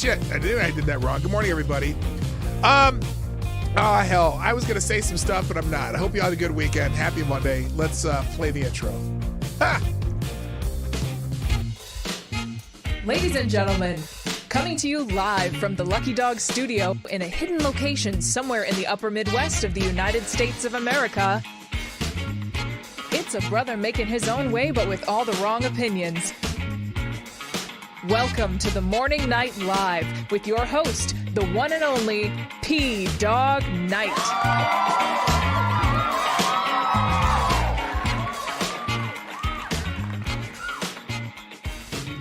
shit. I did that wrong. Good morning, everybody. Hell, I was going to say some stuff, but I'm not. I hope you all had a good weekend. Happy Monday. Let's play the intro. Ha! Ladies and gentlemen, coming to you live from the Lucky Dog studio in a hidden location somewhere in the upper Midwest of the United States of America, it's a brother making his own way, but with all the wrong opinions. Welcome to the Morning Night Live with your host, the one and only P-Dog Knight.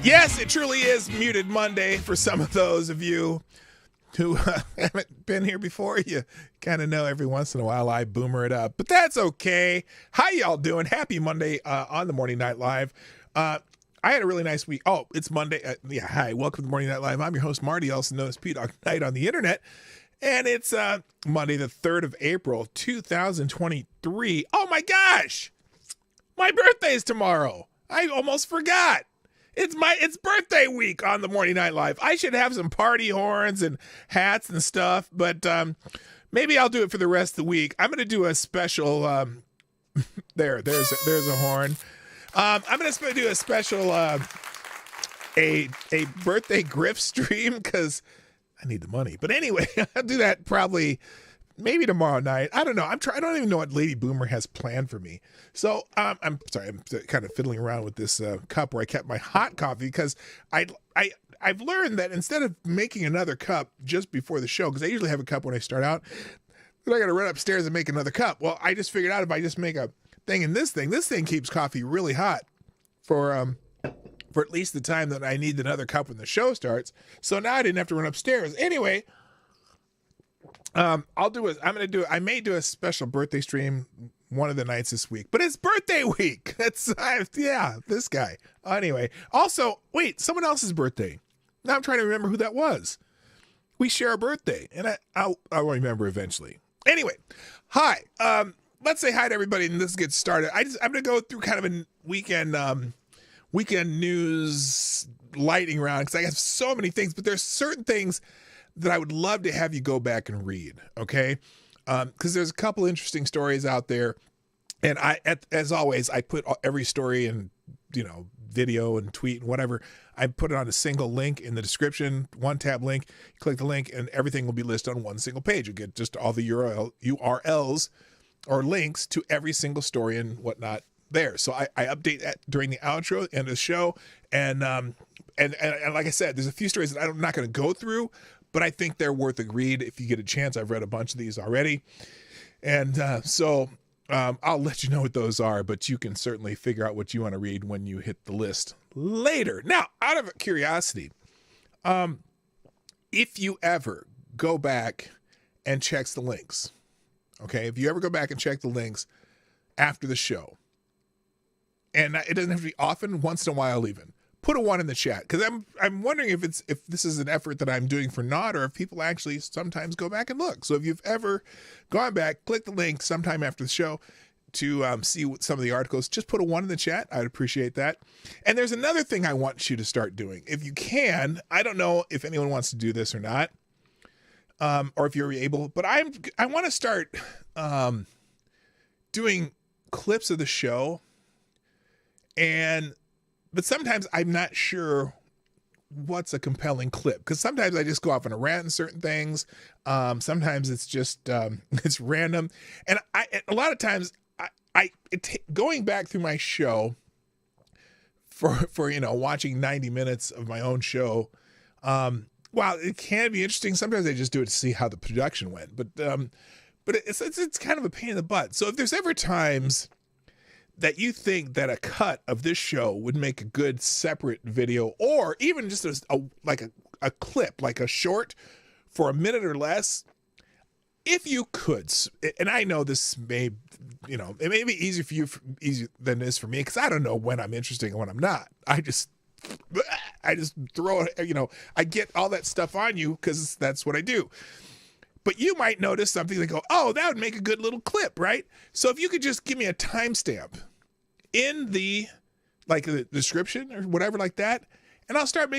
Yes, it truly is Muted Monday for some of those of you who haven't been here before. You kind of know every once in a while I boomer it up, but that's okay. How y'all doing? Happy Monday on the Morning Night Live. I had a really nice week. Oh, it's Monday. Hi. Welcome to the Morning Night Live. I'm your host, Marty, also known as P-Dog Knight on the internet. And it's Monday, the 3rd of April, 2023. Oh, my gosh. My birthday is tomorrow. I almost forgot. It's birthday week on the Morning Night Live. I should have some party horns and hats and stuff, but maybe I'll do it for the rest of the week. I'm going to do a special. There's a horn. I'm going to do a special a birthday grift stream because I need the money. But anyway, I'll do that probably maybe tomorrow night. I don't know. I don't even know what Lady Boomer has planned for me. So I'm sorry. I'm kind of fiddling around with this cup where I kept my hot coffee because I've learned that instead of making another cup just before the show, because I usually have a cup when I start out, then I got to run upstairs and make another cup. Well, I just figured out if I just make a thing in this thing keeps coffee really hot for at least the time that I need another cup when the show starts. So now I didn't have to run upstairs. Anyway, I may do a special birthday stream one of the nights this week, but it's birthday week. This guy. Anyway, also, wait, someone else's birthday. Now I'm trying to remember who that was. We share a birthday, and I'll remember eventually. Anyway, hi. Let's say hi to everybody and let's get started. I'm going to go through kind of a weekend news lightning round because I have so many things, but there's certain things that I would love to have you go back and read, okay? Because there's a couple interesting stories out there, and as always, I put every story in, video and tweet and whatever. I put it on a single link in the description, one tab link. You click the link, and everything will be listed on one single page. You get just all the URLs or links to every single story and whatnot there. So I update that during the outro, end of the show. And like I said, there's a few stories that I'm not going to go through, but I think they're worth a read if you get a chance. I've read a bunch of these already. And so I'll let you know what those are, but you can certainly figure out what you want to read when you hit the list later. Now, out of curiosity, if you ever go back and check the links, okay, if you ever go back and check the links after the show, and it doesn't have to be often, once in a while even, put a 1 in the chat, because I'm wondering if this is an effort that I'm doing for naught, or if people actually sometimes go back and look. So if you've ever gone back, click the link sometime after the show to see what some of the articles, just put a 1 in the chat. I'd appreciate that. And there's another thing I want you to start doing. If you can, I don't know if anyone wants to do this or not, or if you're able, but I want to start doing clips of the show, but sometimes I'm not sure what's a compelling clip, because sometimes I just go off on a rant on certain things. Sometimes it's just it's random, and a lot of times going back through my show for watching 90 minutes of my own show. While it can be interesting, sometimes I just do it to see how the production went. But it's kind of a pain in the butt. So if there's ever times that you think that a cut of this show would make a good separate video, or even just a clip, like a short for a minute or less, if you could, and I know this may, it may be easier for you than it is for me, because I don't know when I'm interesting and when I'm not. I just throw it, I get all that stuff on you because that's what I do. But you might notice something that go, oh, that would make a good little clip, right? So if you could just give me a timestamp in the description or whatever like that, and I'll start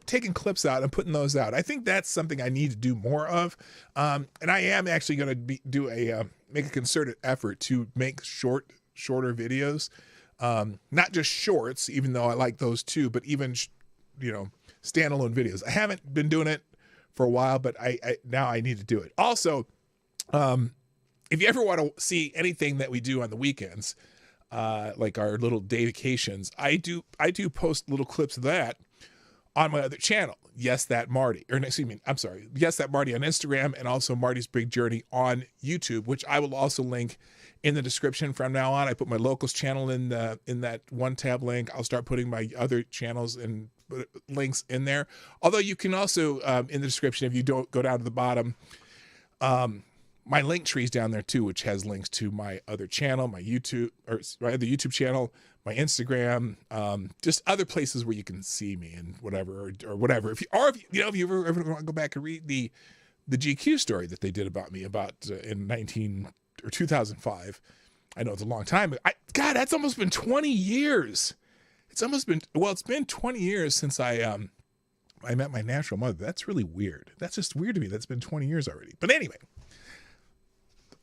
taking clips out and putting those out. I think that's something I need to do more of, and I am actually going to make a concerted effort to make shorter videos, not just shorts, even though I like those too, but even standalone videos. I haven't been doing it for a while, but now I need to do it. Also, if you ever want to see anything that we do on the weekends, like our little day vacations, I do post little clips of that on my other channel. Yes, That Marty, Yes, That Marty on Instagram, and also Marty's Big Journey on YouTube, which I will also link in the description from now on. I put my locals channel in that one tab link. I'll start putting my other channels and links in there. Although you can also, in the description, if you don't go down to the bottom, my link tree is down there too, which has links to my other channel, my other YouTube channel, my Instagram, just other places where you can see me and whatever, or whatever. If you ever want to go back and read the GQ story that they did about me in 2005. I know it's a long time. God, that's almost been 20 years. It's been 20 years since I met my natural mother. That's really weird. That's just weird to me. That's been 20 years already. But anyway,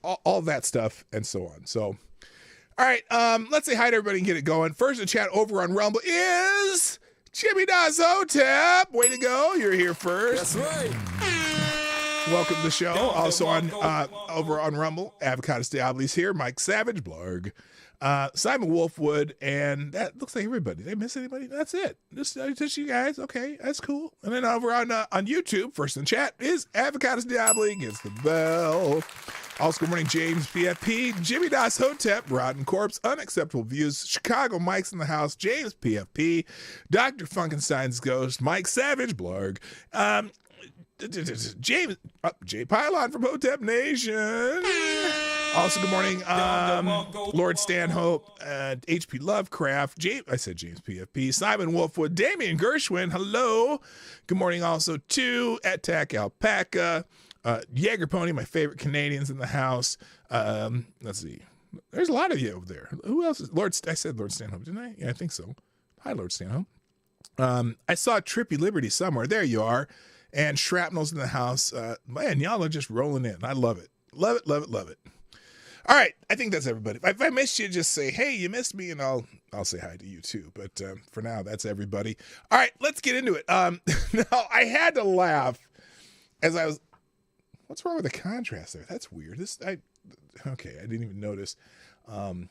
all that stuff and so on. So, all right, let's say hi to everybody and get it going. First in the chat over on Rumble is Jimmy Das Hotep. Way to go. You're here first. That's right. Welcome to the show. Also on over on Rumble, Avocados Diaboli's here. Mike Savage, Blarg. Simon Wolfwood, and that looks like everybody. Did I miss anybody? That's it. Just you guys. Okay, that's cool. And then over on YouTube, first in the chat is Avocados Diaboli gets the bell. Also, good morning, James PFP, Jimmy Das Hotep, Rotten Corpse, Unacceptable Views, Chicago Mike's in the house, James PFP, Dr. Funkenstein's Ghost, Mike Savage, Blarg, James J Pylon from Hotep Nation. Also, good morning, Lord Stanhope, HP Lovecraft, I said James PFP, Simon Wolfwood, Damian Gershwin, hello. Good morning also to Attack Alpaca, Jaeger Pony, my favorite Canadians in the house. Let's see. There's a lot of you over there. Who else is I said Lord Stanhope, didn't I? Yeah, I think so. Hi, Lord Stanhope. I saw Trippy Liberty somewhere. There you are. And Shrapnel's in the house. Man, y'all are just rolling in. I love it. Love it, love it, love it. All right, I think that's everybody. If I missed you, just say, hey, you missed me, and I'll say hi to you too. But for now, that's everybody. All right, let's get into it. Now, I had to laugh as I was... What's wrong with the contrast there? That's weird. Okay, I didn't even notice. I'm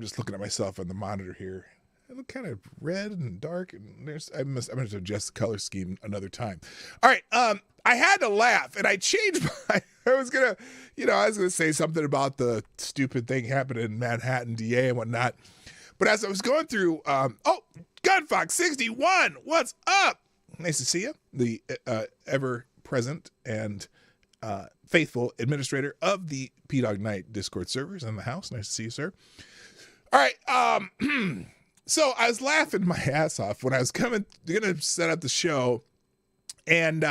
just looking at myself on the monitor here. I look kind of red and dark, and I'm going to adjust the color scheme another time. All right, I had to laugh, and I changed I was gonna say something about the stupid thing happening in Manhattan, DA and whatnot. But as I was going through, Gunfox 61, what's up? Nice to see you, the ever-present and faithful administrator of the P-Dog Night Discord servers in the house. Nice to see you, sir. All right, so I was laughing my ass off when I was gonna set up the show, and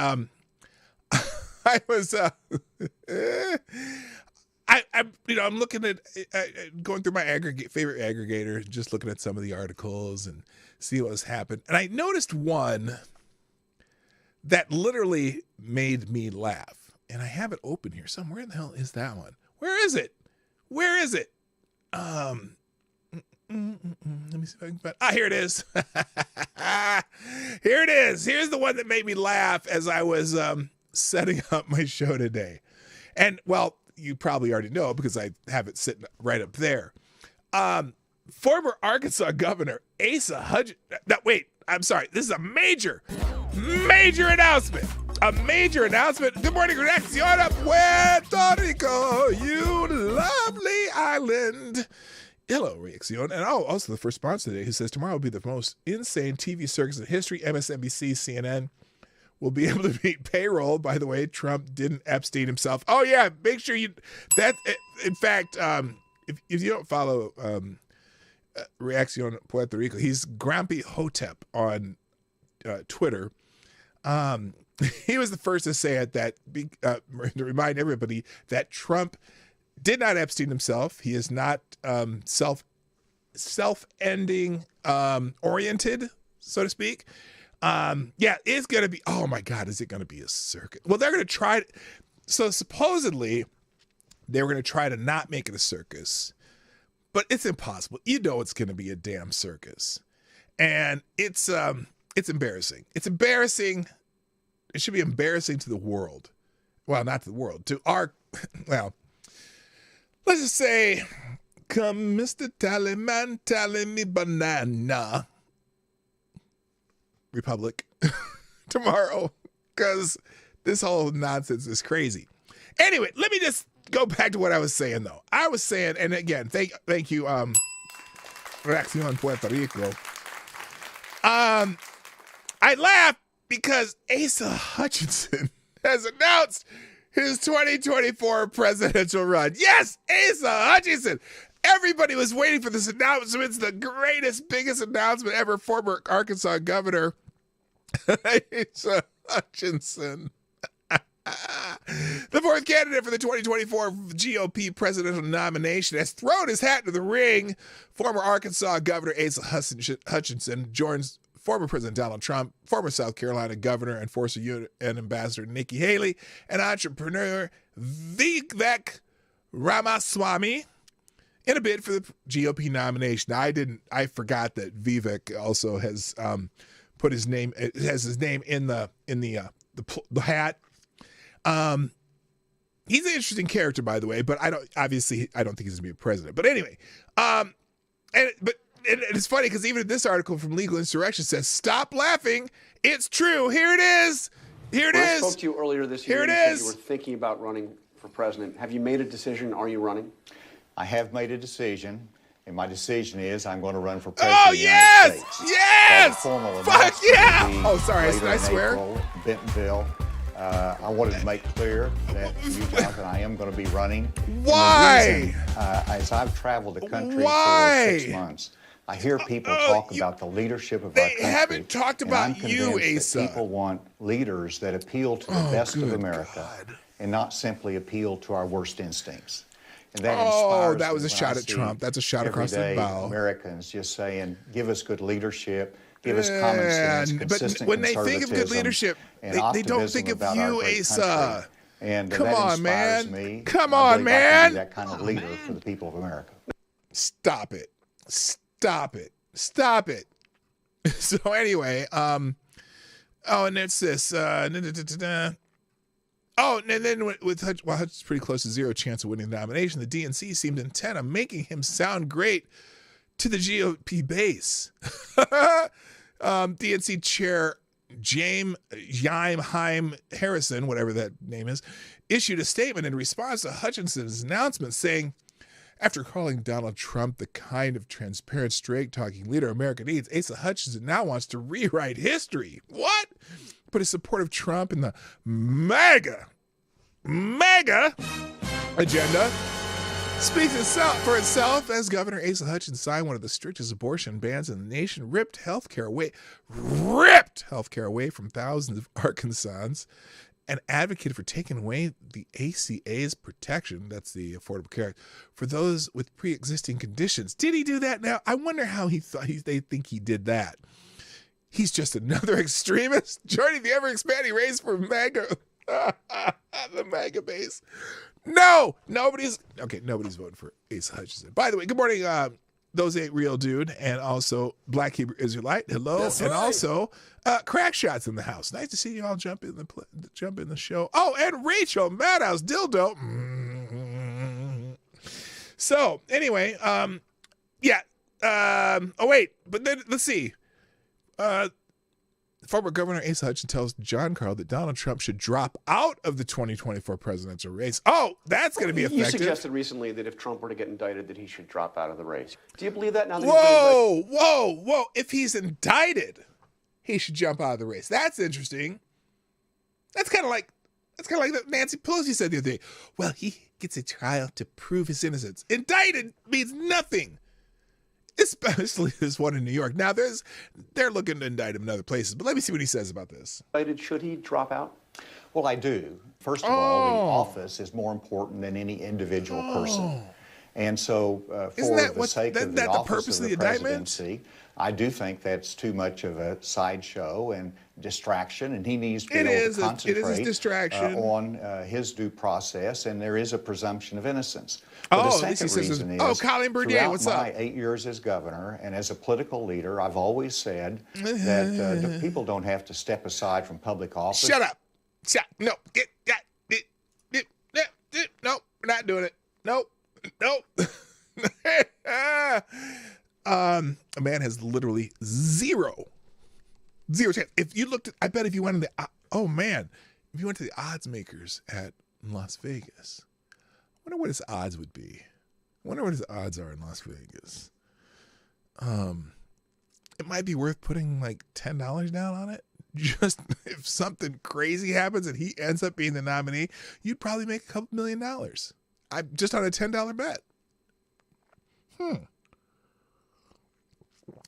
I was I'm looking at going through my favorite aggregator, just looking at some of the articles and see what has happened, and I noticed one that literally made me laugh, and I have it open here somewhere. Where the hell is that one? Where is it? Let me see if I can find. Here it is. Here it is. Here's the one that made me laugh as I was setting up my show today. And, well, you probably already know because I have it sitting right up there. Former Arkansas Governor Asa Hutchinson. No, wait, I'm sorry. This is a major announcement. A major announcement. Good morning, Reaccion of Puerto Rico, you lovely island. Hello, Reaccion. And also the first sponsor today who says tomorrow will be the most insane TV circus in history. MSNBC, CNN will be able to meet payroll. By the way, Trump didn't Epstein himself. Oh, yeah, make sure in fact, if you don't follow Reaccion Puerto Rico, he's Grumpy Hotep on Twitter. He was the first to say it, to remind everybody that Trump did not Epstein himself. He is not self-ending oriented, so to speak. Yeah, it's going to be, oh my God, is it going to be a circus? Well, they're going to try. So supposedly they were going to try to not make it a circus, but it's impossible. You know, it's going to be a damn circus. And it's embarrassing. It's embarrassing. It should be embarrassing to the world. Well, not to the world, to our, well, let's just say, come Mr. Tallyman, tally me banana. Republic tomorrow, because this whole nonsense is crazy. Anyway, let me just go back to what I was saying, though. I was saying, and again, thank you, Reaccion Puerto Rico. I laugh because Asa Hutchinson has announced his 2024 presidential run. Yes, Asa Hutchinson. Everybody was waiting for this announcement. It's the greatest, biggest announcement ever. Former Arkansas governor Asa Hutchinson, the fourth candidate for the 2024 GOP presidential nomination, has thrown his hat into the ring. Former Arkansas Governor Asa Hutchinson joins former President Donald Trump, former South Carolina Governor and Force UN Ambassador Nikki Haley, and entrepreneur Vivek Ramaswamy in a bid for the GOP nomination. I forgot that Vivek also has put his name, has his name in the hat. He's an interesting character, by the way, but I don't think he's going to be a president. But anyway, it's funny because even this article from Legal Insurrection says, "Stop laughing, it's true. Here it is. Here it is." I spoke to you earlier this year. Here it you is. said you were thinking about running for president. Have you made a decision? Are you running? I have made a decision, and my decision is I'm going to run for president Oh, of the United States. yes! Formal Fuck announcement yeah! will be Oh, sorry, later I in swear. April, Bentonville. I wanted to make clear that to you, Jonathan, I am going to be running. Why? As I've traveled the country Why? for 6 months, I hear people talk about the leadership of our country. They haven't talked and about I'm you, convinced that Asa. people want leaders that appeal to the best of America and not simply appeal to our worst instincts. And that inspires that was me a when shot I at see Trump. That's a shot across the everyday bow. Americans just saying, give us good leadership, give us common sense, consistent but when they think of good conservatism, leadership, and they don't optimism think of about our you, great Asa. country. And Come that on, inspires man. me. Come I on, believe I can man. be that kind of leader for the people of America. Stop it. Stop it. Stop it. So anyway, and it's this. Oh, and then with Hutch, while Hutch is pretty close to zero chance of winning the nomination, the DNC seemed intent on making him sound great to the GOP base. DNC chair James Haim Harrison, whatever that name is, issued a statement in response to Hutchinson's announcement saying, after calling Donald Trump the kind of transparent, straight-talking leader America needs, Asa Hutchinson now wants to rewrite history. What? Put his support of Trump in the MAGA agenda. Speaks for itself as Governor Asa Hutchinson signed one of the strictest abortion bans in the nation, ripped healthcare away from thousands of Arkansans, and advocated for taking away the ACA's protection, that's the Affordable Care Act, for those with pre-existing conditions. Did he do that now? I wonder how they think he did that. He's just another extremist joining the ever-expanding race for MAGA, the MAGA base. No, nobody's voting for Asa Hutchinson. By the way, good morning, Those Ain't Real Dude, and also Black Hebrew Israelite. Hello, that's and right. Also Crack Shots in the house. Nice to see you all jump in the show. Oh, and Rachel Madhouse Dildo. So anyway, yeah. Oh wait, but then let's see. Former Governor Asa Hutchinson tells John Carl that Donald Trump should drop out of the 2024 presidential race. Oh, that's going to be effective. You suggested recently that if Trump were to get indicted, that he should drop out of the race. Do you believe that now? That Whoa! If he's indicted, he should jump out of the race. That's interesting. That's kind of like that Nancy Pelosi said the other day. Well, he gets a trial to prove his innocence. Indicted means nothing. Especially this one in New York. Now, they're looking to indict him in other places, but let me see what he says about this. Should he drop out? Well, I do. First of all, the office is more important than any individual person. And so Isn't for that the sake of the office purpose of of the the indictment? presidency, I do think that's too much of a sideshow and distraction, and he needs to be able to concentrate distraction. on his due process, and there is a presumption of innocence. Oh, But at the least he second says reason there's- is, Colin Bourdieu, throughout what's my up? 8 years as governor and as a political leader, I've always said that people don't have to step aside from public office. Shut up. No. Nope. We're not doing it. Nope. A man has literally zero chance. If you looked at, I bet if you went to if you went to the odds makers at Las Vegas, I wonder what his odds would be. I wonder what his odds are in Las Vegas. It might be worth putting like $10 down on it. Just if something crazy happens and he ends up being the nominee, you'd probably make a couple $1 million. I'm just on a $10 bet.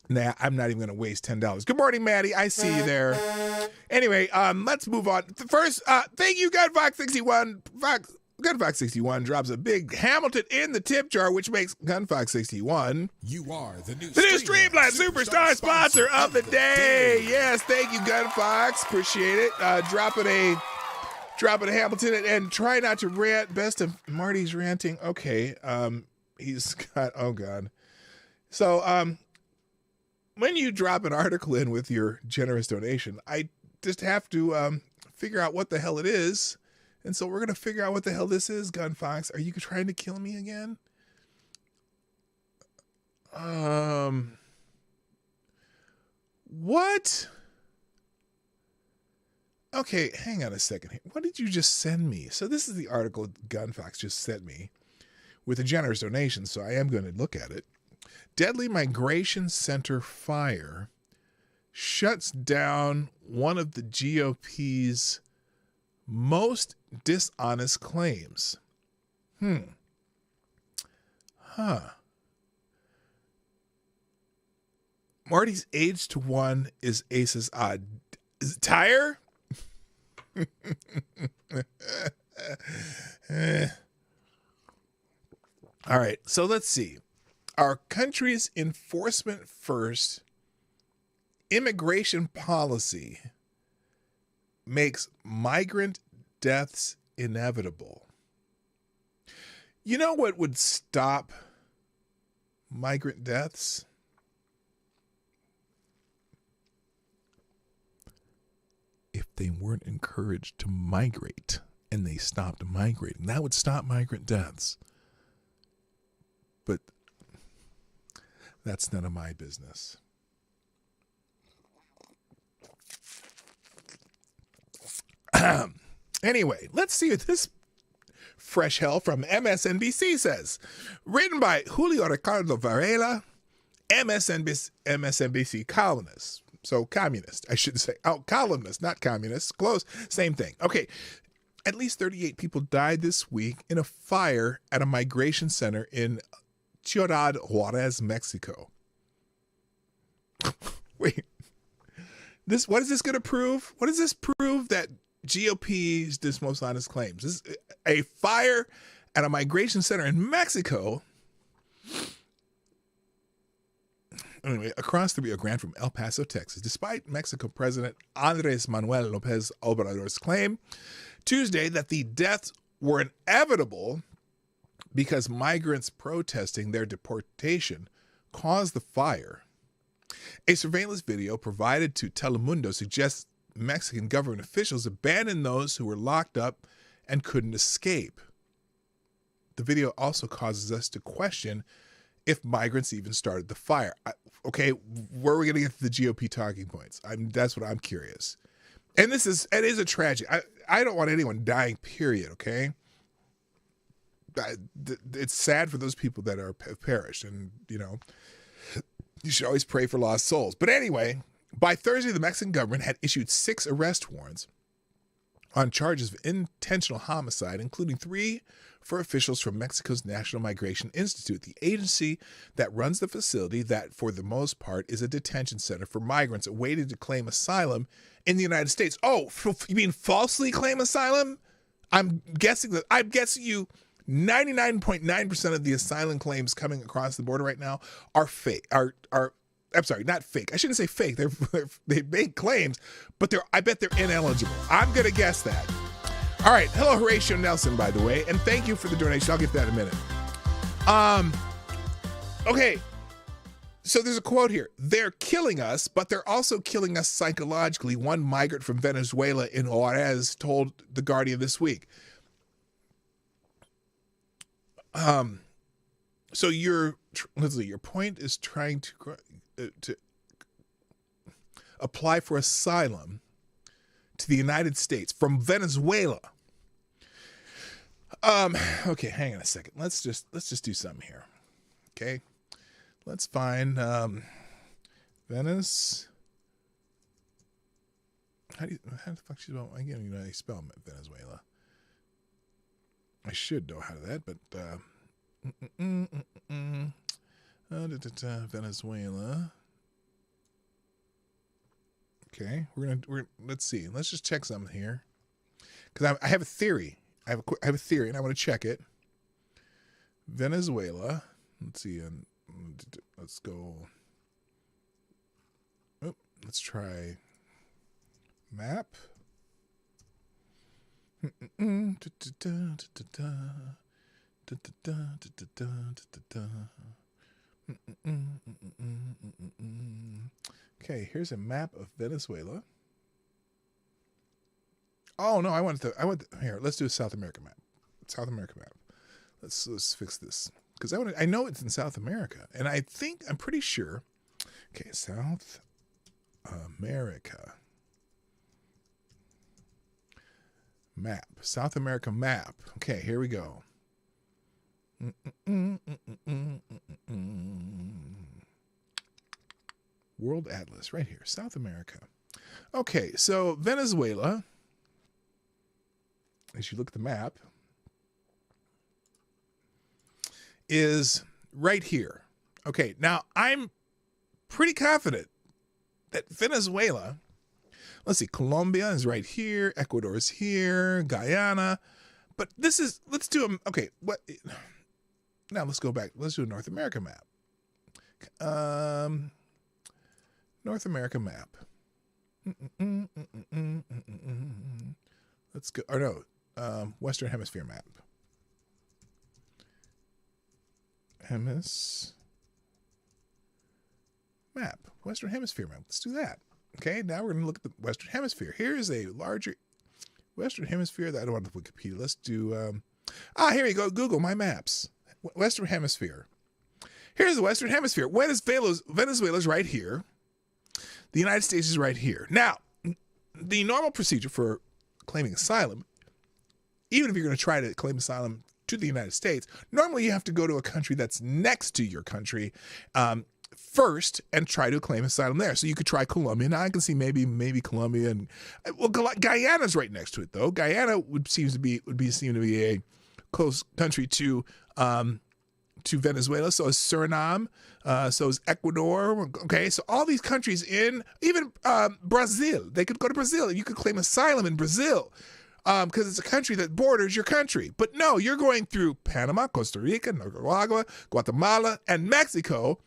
Nah, I'm not even going to waste $10. Good morning, Maddie. I see you there. Anyway, let's move on. First, thank you, GunFox61. GunFox61 drops a big Hamilton in the tip jar, which makes GunFox61 You are the new Streamline Superstar sponsor of the day. Yes, thank you, GunFox. Appreciate it. Dropping a Hamilton and try not to rant. Best of Marty's ranting. Okay. He's got, oh God. So, when you drop an article in with your generous donation, I just have to figure out what the hell it is. And so we're going to figure out what the hell this is, GunFox. Are you trying to kill me again? What? Okay, hang on a second. What did you just send me? So this is the article GunFox just sent me with a generous donation, so I am going to look at it. Deadly Migration Center fire shuts down one of the GOP's most dishonest claims. Marty's age to 1 is ASA's odd. Is it tire? All right, so let's see. Our country's enforcement first immigration policy makes migrant deaths inevitable. You know what would stop migrant deaths? If they weren't encouraged to migrate and they stopped migrating. That would stop migrant deaths. But that's none of my business. Anyway, let's see what this fresh hell from MSNBC says. Written by Julio Ricardo Varela, MSNBC columnist. So communist, I should say. Oh, columnist, not communist. Close. Same thing. Okay. At least 38 people died this week in a fire at a migration center in Ciudad Juarez, Mexico. Wait. What is this going to prove? What does this prove that GOP's most honest claims? This is a fire at a migration center in Mexico. Anyway, across the Rio Grande from El Paso, Texas, despite Mexico President Andrés Manuel López Obrador's claim Tuesday that the deaths were inevitable because migrants protesting their deportation caused the fire. A surveillance video provided to Telemundo suggests Mexican government officials abandoned those who were locked up and couldn't escape. The video also causes us to question if migrants even started the fire. Okay, where are we going to get to the GOP talking points? That's what I'm curious. And it is a tragedy. I don't want anyone dying, period, okay? It's sad for those people that have perished, and, you should always pray for lost souls. But anyway, by Thursday, the Mexican government had issued 6 arrest warrants on charges of intentional homicide, including 3 for officials from Mexico's National Migration Institute, the agency that runs the facility that, for the most part, is a detention center for migrants awaiting to claim asylum in the United States. Oh, you mean falsely claim asylum? I'm guessing you 99.9% of the asylum claims coming across the border right now are fake. I'm sorry, not fake. I shouldn't say fake. They make claims, but I bet they're ineligible. I'm gonna guess that. All right. Hello, Horatio Nelson, by the way, and thank you for the donation. I'll get to that in a minute. Okay. So there's a quote here. They're killing us, but they're also killing us psychologically. One migrant from Venezuela in Juarez told The Guardian this week. So Leslie, your point is trying to apply for asylum to the United States from Venezuela. Okay, hang on a second. Let's just do something here. Okay. Let's find Venice. How the fuck she spell? Again, you know how you spell Venezuela. I should know how to that, but Venezuela. Okay, let's see. Let's just check something here, because I have a theory. I have a theory, and I want to check it. Venezuela. Let's see. Let's go. Oh, let's try map. Okay, here's a map of Venezuela. Oh no, here. Let's do a South America map. South America map. Let's fix this. Because I know it's in South America, and I'm pretty sure. Okay, South America map. South America map. Okay, here we go. World Atlas, right here, South America. Okay, so Venezuela, as you look at the map, is right here. Okay, now I'm pretty confident that Venezuela, let's see, Colombia is right here, Ecuador is here, Guyana, but let's do okay, now let's go back, let's do a North America map. North America map. Let's go, or no, Western Hemisphere map. Western Hemisphere map. Let's do that. Okay, now we're going to look at the Western Hemisphere. Here is a larger Western Hemisphere. I don't want to Wikipedia. Let's do, here you go. Google my maps. Western Hemisphere. Here's the Western Hemisphere. Venezuela's right here. The United States is right here. Now, the normal procedure for claiming asylum, even if you're going to try to claim asylum to the United States, normally you have to go to a country that's next to your country first and try to claim asylum there. So you could try Colombia. Now I can see maybe Colombia and Guyana's right next to it though. Guyana would seem to be a close country to Venezuela. So is Suriname. So is Ecuador. Okay, so all these countries even Brazil. They could go to Brazil. You could claim asylum in Brazil. Because it's a country that borders your country. But no, you're going through Panama, Costa Rica, Nicaragua, Guatemala, and Mexico.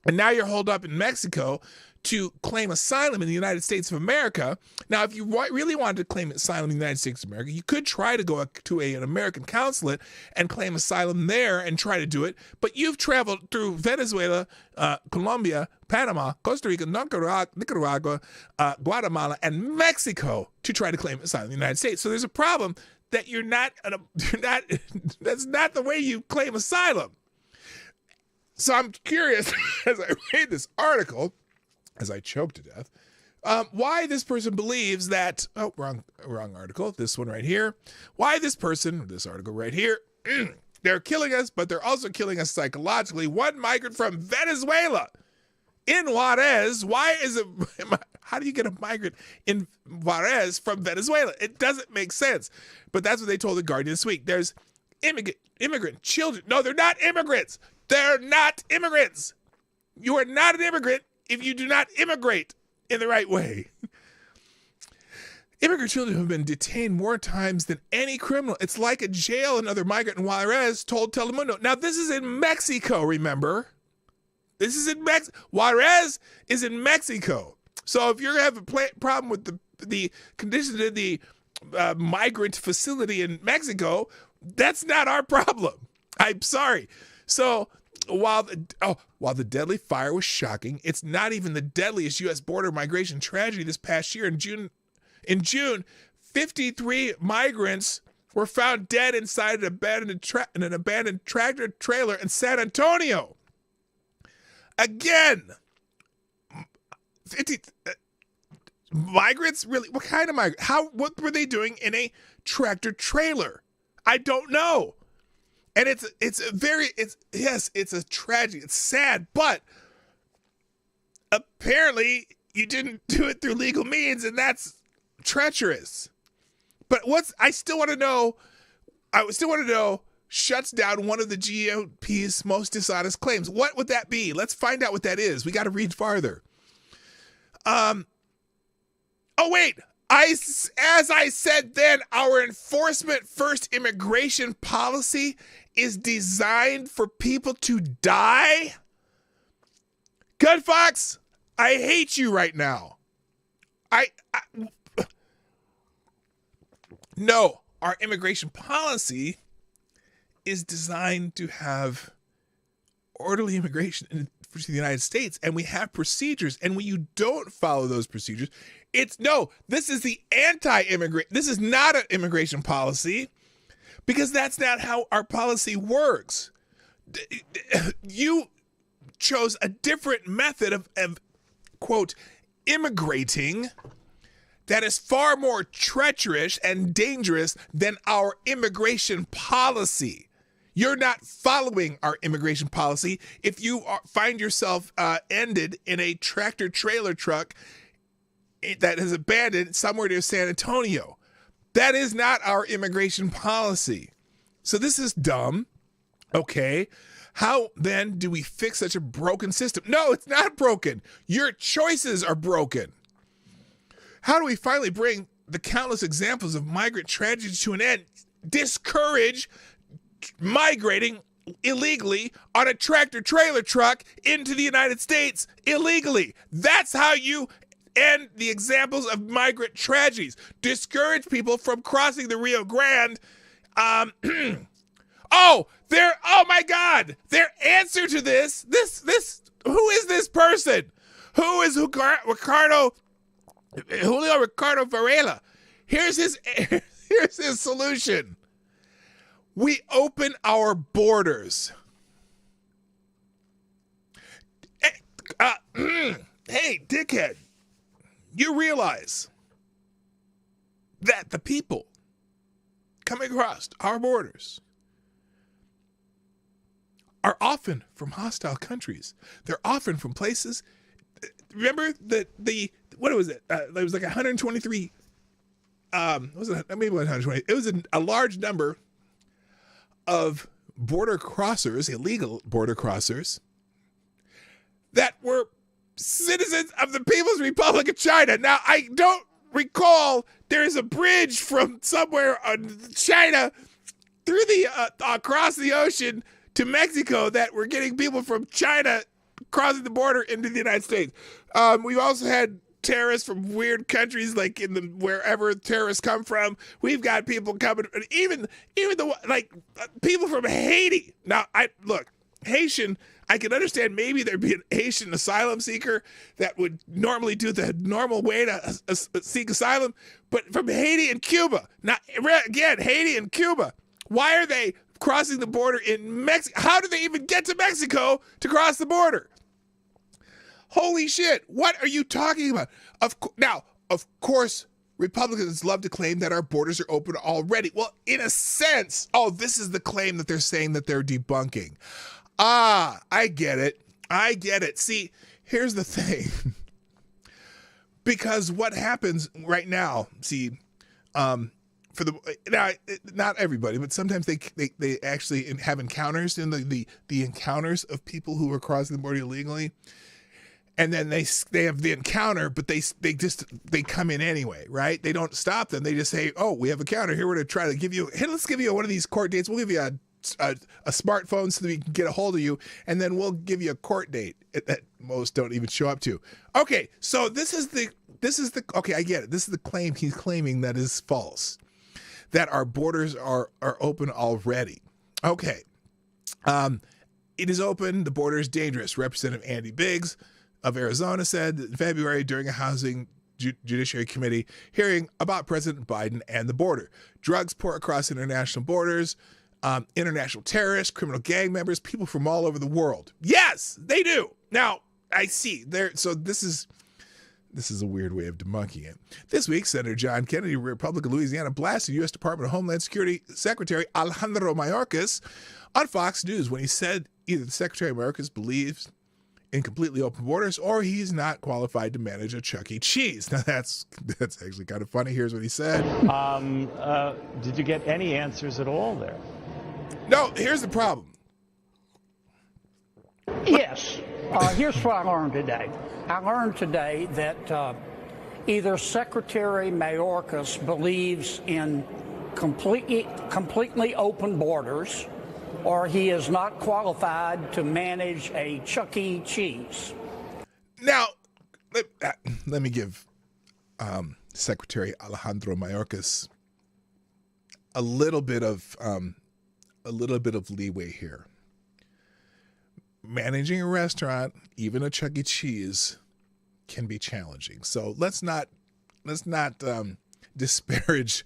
And now you're holed up in Mexico to claim asylum in the United States of America. Now, if you really wanted to claim asylum in the United States of America, you could try to go to an American consulate and claim asylum there and try to do it. But you've traveled through Venezuela, Colombia, Panama, Costa Rica, Nicaragua, Guatemala, and Mexico to try to claim asylum in the United States. So there's a problem that that's not the way you claim asylum. So I'm curious, as I read this article, as I choke to death, why this person believes that, wrong article, this one right here, why this article right here, they're killing us, but they're also killing us psychologically. One migrant from Venezuela in Juarez, how do you get a migrant in Juarez from Venezuela? It doesn't make sense, but that's what they told The Guardian this week. There's immigrant children. No, they're not immigrants. They're not immigrants. You are not an immigrant if you do not immigrate in the right way. Immigrant children have been detained more times than any criminal. It's like a jail, another migrant in Juarez told Telemundo. Now, this is in Mexico, remember? This is in Mexico. Juarez is in Mexico. So if you're going to have a problem with the conditions in the migrant facility in Mexico, that's not our problem. I'm sorry. So while the deadly fire was shocking, it's not even the deadliest U.S. border migration tragedy this past year. In June, 53 migrants were found dead inside an abandoned tractor trailer in San Antonio. Again, 50 migrants? Really? What kind of migrants? What were they doing in a tractor trailer? I don't know. And it's a tragedy. It's sad, but apparently you didn't do it through legal means, and that's treacherous. But I still want to know shuts down one of the GOP's most dishonest claims. What would that be? Let's find out what that is. We got to read farther. Oh wait, as I said then, our enforcement first immigration policy is designed for people to die. Gunfox, I hate you right now. No, our immigration policy is designed to have orderly immigration to the United States, and we have procedures, and when you don't follow those procedures, this is the anti-immigrant. This is not an immigration policy, because that's not how our policy works. You chose a different method of quote, immigrating that is far more treacherous and dangerous than our immigration policy. You're not following our immigration policy if you find yourself ended in a tractor trailer truck that is abandoned somewhere near San Antonio. That is not our immigration policy. So this is dumb. Okay. How then do we fix such a broken system? No, it's not broken. Your choices are broken. How do we finally bring the countless examples of migrant tragedy to an end? Discourage migrating illegally on a tractor trailer truck into the United States illegally. That's how you end the examples of migrant tragedies. Discourage people from crossing the Rio Grande. Oh my God, their answer to this, who is this person? Who is Julio Ricardo Varela? Here's his solution. We open our borders. Hey, dickhead, you realize that the people coming across our borders are often from hostile countries. They're often from places. Remember what was it? There was like 123. Was it maybe 120? It was a large number of border crossers, illegal border crossers, that were citizens of the People's Republic of China. Now, I don't recall there is a bridge from somewhere in China through across the ocean to Mexico that we're getting people from China crossing the border into the United States. We've also had terrorists from weird countries, like wherever terrorists come from. We've got people coming, even people from Haiti. Now, Haitian, I can understand maybe there'd be an Haitian asylum seeker that would normally do the normal way to seek asylum, but from Haiti and Cuba. Now, again, Haiti and Cuba, why are they crossing the border in Mexico? How do they even get to Mexico to cross the border? Holy shit, what are you talking about? Of course, Republicans love to claim that our borders are open already. Well, in a sense, this is the claim that they're saying that they're debunking. I get it. See, here's the thing. Because what happens right now, not everybody, but sometimes they actually have encounters in the encounters of people who are crossing the border illegally. and then they have the encounter, but they come in anyway, right? They don't stop them. They just say, "Oh, we have a counter here. We're going to try to give you. Hey, let's give you one of these court dates. We'll give you a smartphone so that we can get a hold of you, and then we'll give you a court date that most don't even show up to." Okay, so this is the okay. I get it. This is the claim he's claiming that is false, that our borders are open already. Okay, it is open. The border is dangerous. Representative Andy Biggs of Arizona said in February during a Housing Judiciary Committee hearing about President Biden and the border. Drugs pour across international borders, international terrorists, criminal gang members, people from all over the world. Yes, they do. Now, I see. So this is a weird way of debunking it. This week, Senator John Kennedy, Republican of Louisiana, blasted U.S. Department of Homeland Security Secretary Alejandro Mayorkas on Fox News when he said either the Secretary of Mayorkas believes in completely open borders or he's not qualified to manage a Chuck E. Cheese. Now, that's actually kind of funny. Here's what he said. Did you get any answers at all there? No, here's the problem. Yes. Here's what I learned today. I learned today that either Secretary Mayorkas believes in completely open borders, or he is not qualified to manage a Chuck E. Cheese. Now, let me give Secretary Alejandro Mayorkas a little bit of leeway here. Managing a restaurant, even a Chuck E. Cheese, can be challenging. So let's not disparage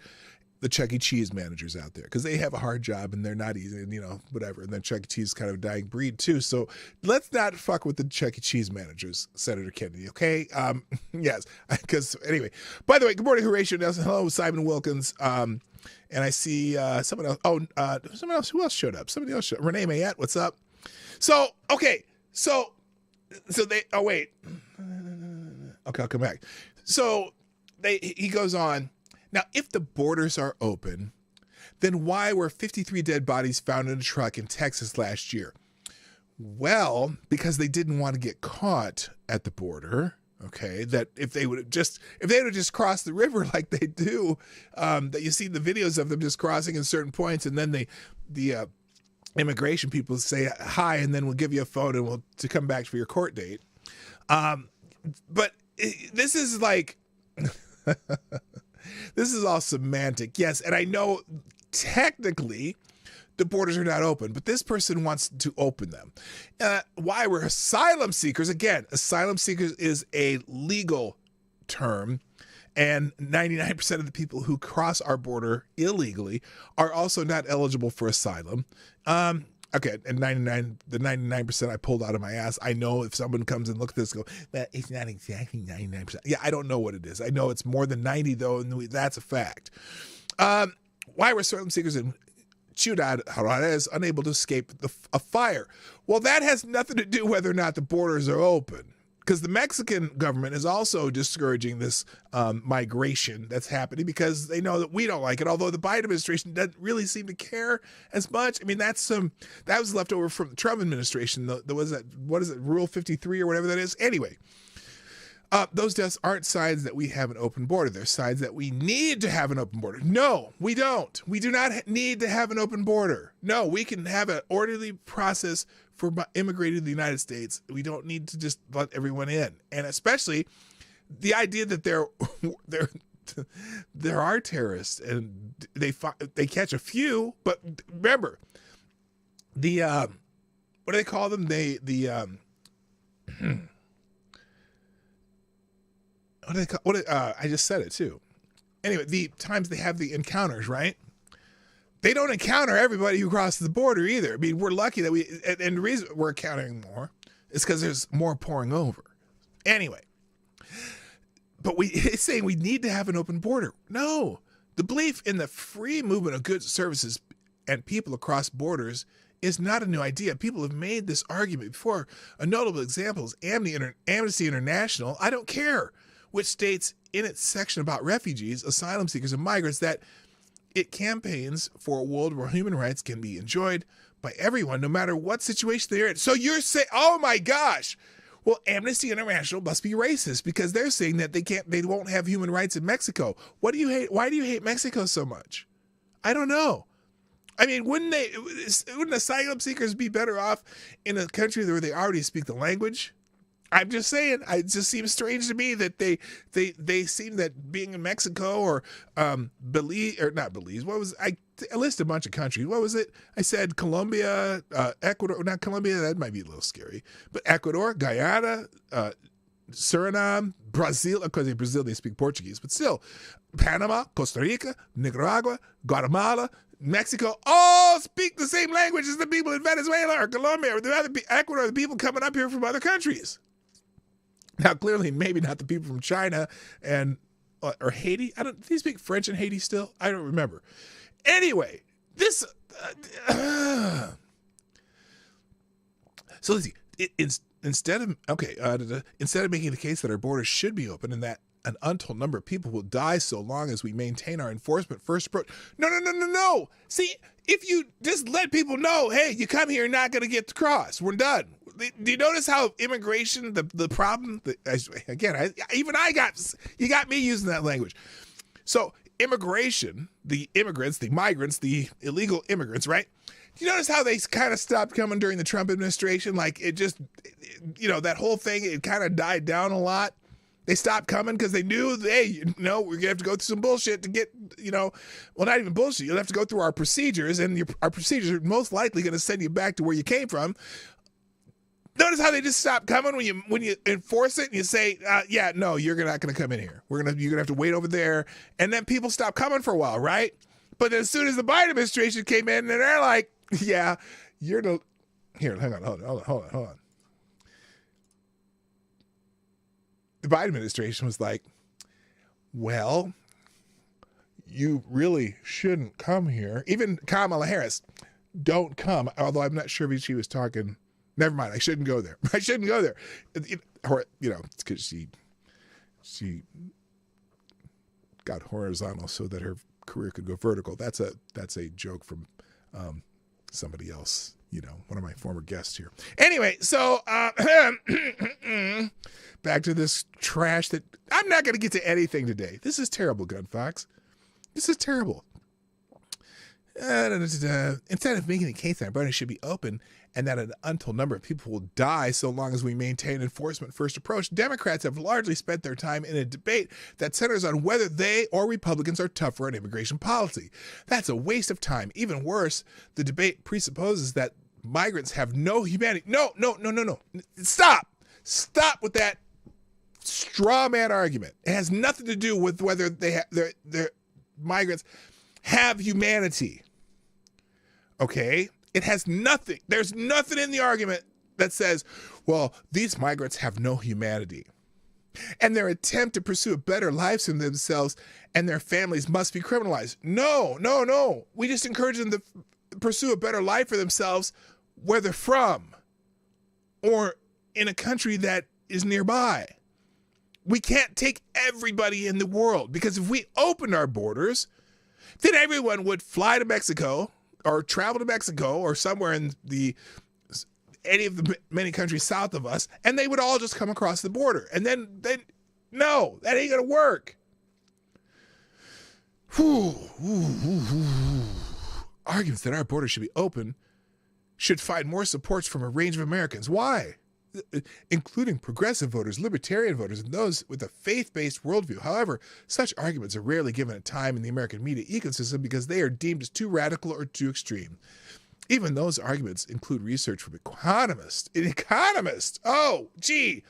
the Chuck E. Cheese managers out there, because they have a hard job and they're not easy, and whatever. And then Chuck E. Cheese is kind of a dying breed too. So let's not fuck with the Chuck E. Cheese managers, Senator Kennedy. Okay? Yes. Because anyway, by the way, good morning, Horatio Nelson. Hello, Simon Wilkins. And I see someone else. Someone else. Who else showed up? Somebody else showed up. Renee Mayette. What's up? So, okay, so they, oh, wait. Okay, I'll come back. So he goes on. Now, if the borders are open, then why were 53 dead bodies found in a truck in Texas last year? Well, because they didn't want to get caught at the border. Okay, that if they would have just crossed the river like they do, that you see the videos of them just crossing in certain points, and then the immigration people say hi, and then we'll give you a phone and we'll to come back for your court date. But this is like, this is all semantic. Yes, and I know technically the borders are not open, but this person wants to open them. Why we're asylum seekers? Again, asylum seekers is a legal term, and 99% of the people who cross our border illegally are also not eligible for asylum. Okay, and 99% I pulled out of my ass. I know if someone comes and looks at this, go, well, it's not exactly 99%. Yeah, I don't know what it is. I know it's more than 90 though, and that's a fact. Why were asylum seekers in Ciudad Juarez unable to escape a fire? Well, that has nothing to do whether or not the borders are open, because the Mexican government is also discouraging this migration that's happening because they know that we don't like it, although the Biden administration doesn't really seem to care as much. I mean, that was left over from the Trump administration. What is it, Rule 53 or whatever that is? Anyway, those deaths aren't signs that we have an open border. They're signs that we need to have an open border. No, we don't. We do not need to have an open border. No, we can have an orderly process for immigrating to the United States. We don't need to just let everyone in. And especially the idea that there are terrorists and they catch a few, but remember the what do they call them? What do they call? I just said it too. Anyway, the times they have the encounters, right? They don't encounter everybody who crosses the border either. I mean, we're lucky that and the reason we're encountering more is because there's more pouring over. Anyway, but it's saying we need to have an open border. No, the belief in the free movement of goods, services, and people across borders is not a new idea. People have made this argument before. A notable example is Amnesty International. I don't care which states in its section about refugees, asylum seekers, and migrants that it campaigns for a world where human rights can be enjoyed by everyone, no matter what situation they're in. So you're saying, oh my gosh, Well, Amnesty International must be racist because they're saying that they won't have human rights in Mexico. What do you hate? Why do you hate Mexico so much? I don't know. I mean, wouldn't asylum seekers be better off in a country where they already speak the language? I'm just saying. It just seems strange to me that they seem that being in Mexico or Belize or not Belize. What was I listed a bunch of countries? What was it? I said Colombia, Ecuador. Not Colombia. That might be a little scary. But Ecuador, Guyana, Suriname, Brazil. Because in Brazil they speak Portuguese, but still, Panama, Costa Rica, Nicaragua, Guatemala, Mexico all speak the same language as the people in Venezuela or Colombia or Ecuador, the people coming up here from other countries. Now, clearly, maybe not the people from China and or Haiti. Do you speak French in Haiti still? I don't remember. Anyway, this. So let's see. Instead of making the case that our borders should be open and that an untold number of people will die so long as we maintain our enforcement first approach. No. See, if you just let people know, hey, you come here, you're not going to get to cross. We're done. Do you notice how immigration, the problem, you got me using that language. So immigration, the immigrants, the migrants, the illegal immigrants, right? Do you notice how they kind of stopped coming during the Trump administration? Like that whole thing, it kind of died down a lot. They stopped coming because they knew, hey, we're going to have to go through some bullshit to get, well, not even bullshit. You'll have to go through our procedures, and our procedures are most likely going to send you back to where you came from. Notice how they just stop coming when you enforce it and you say, you're not going to come in here. You're going to have to wait over there. And then people stop coming for a while, right? But then as soon as the Biden administration came in, and they're like, yeah, here, hang on, hold on. The Biden administration was like, well, you really shouldn't come here. Even Kamala Harris, don't come. Although I'm not sure if she was talking. Never mind. I shouldn't go there. I shouldn't go there. It's because she got horizontal so that her career could go vertical. That's a joke from somebody else. One of my former guests here. Anyway, so back to this trash that I'm not going to get to anything today. This is terrible, Gun Fox. This is terrible. Instead of making the case that our borders should be open and that an untold number of people will die so long as we maintain enforcement first approach, Democrats have largely spent their time in a debate that centers on whether they or Republicans are tougher on immigration policy. That's a waste of time. Even worse, the debate presupposes that migrants have no humanity. No. Stop with that straw man argument. It has nothing to do with whether their migrants have humanity. Okay? It has nothing. There's nothing in the argument that says, well, these migrants have no humanity. And their attempt to pursue a better life for themselves and their families must be criminalized. No. We just encourage them to pursue a better life for themselves where they're from or in a country that is nearby. We can't take everybody in the world because if we opened our borders, then everyone would fly to Mexico or travel to Mexico or somewhere in any of the many countries south of us, and they would all just come across the border. And then no, that ain't going to work. Arguments that our borders should be open should find more support from a range of Americans. Why? Including progressive voters, libertarian voters, and those with a faith-based worldview. However, such arguments are rarely given a time in the American media ecosystem because they are deemed as too radical or too extreme. Even those arguments include research from economists. Oh, gee,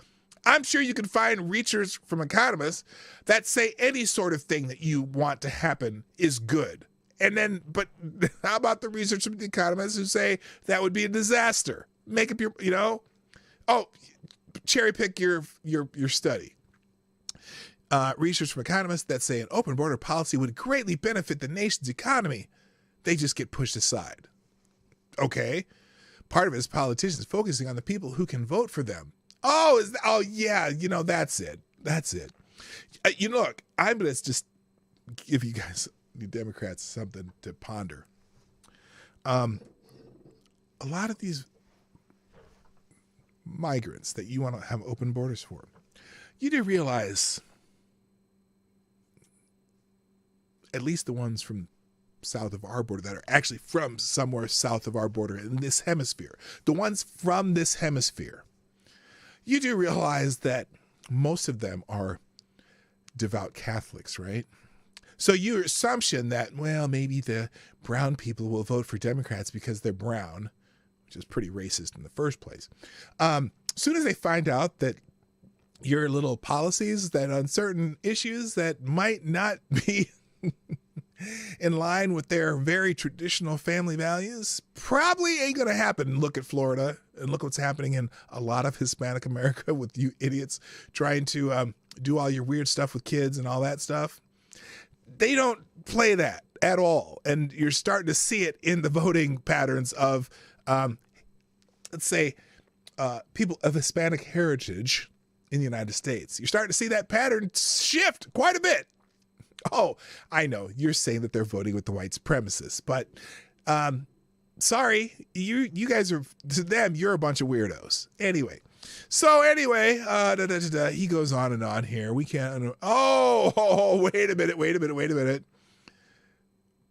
I'm sure you can find research from economists that say any sort of thing that you want to happen is good. But how about the research from the economists who say that would be a disaster? Make up cherry pick your study. Research from economists that say an open border policy would greatly benefit the nation's economy. They just get pushed aside. Okay. Part of it is politicians focusing on the people who can vote for them. That's it. Look, I'm going to just give you guys, you Democrats, something to ponder. A lot of these migrants that you want to have open borders for. You do realize, at least the ones from south of our border that are actually from somewhere south of our border in this hemisphere, the ones from this hemisphere, you do realize that most of them are devout Catholics, right? So your assumption that, well, maybe the brown people will vote for Democrats because they're brown, which is pretty racist in the first place. As soon as they find out that your little policies that on certain issues that might not be in line with their very traditional family values, probably ain't going to happen. Look at Florida and look what's happening in a lot of Hispanic America with you idiots trying to do all your weird stuff with kids and all that stuff. They don't play that at all. And you're starting to see it in the voting patterns of, let's say, people of Hispanic heritage in the United States. You're starting to see that pattern shift quite a bit. Oh, I know you're saying that they're voting with the white supremacists, but sorry, you guys are, to them, you're a bunch of weirdos. Anyway, he goes on and on here. We can't. Oh, wait a minute.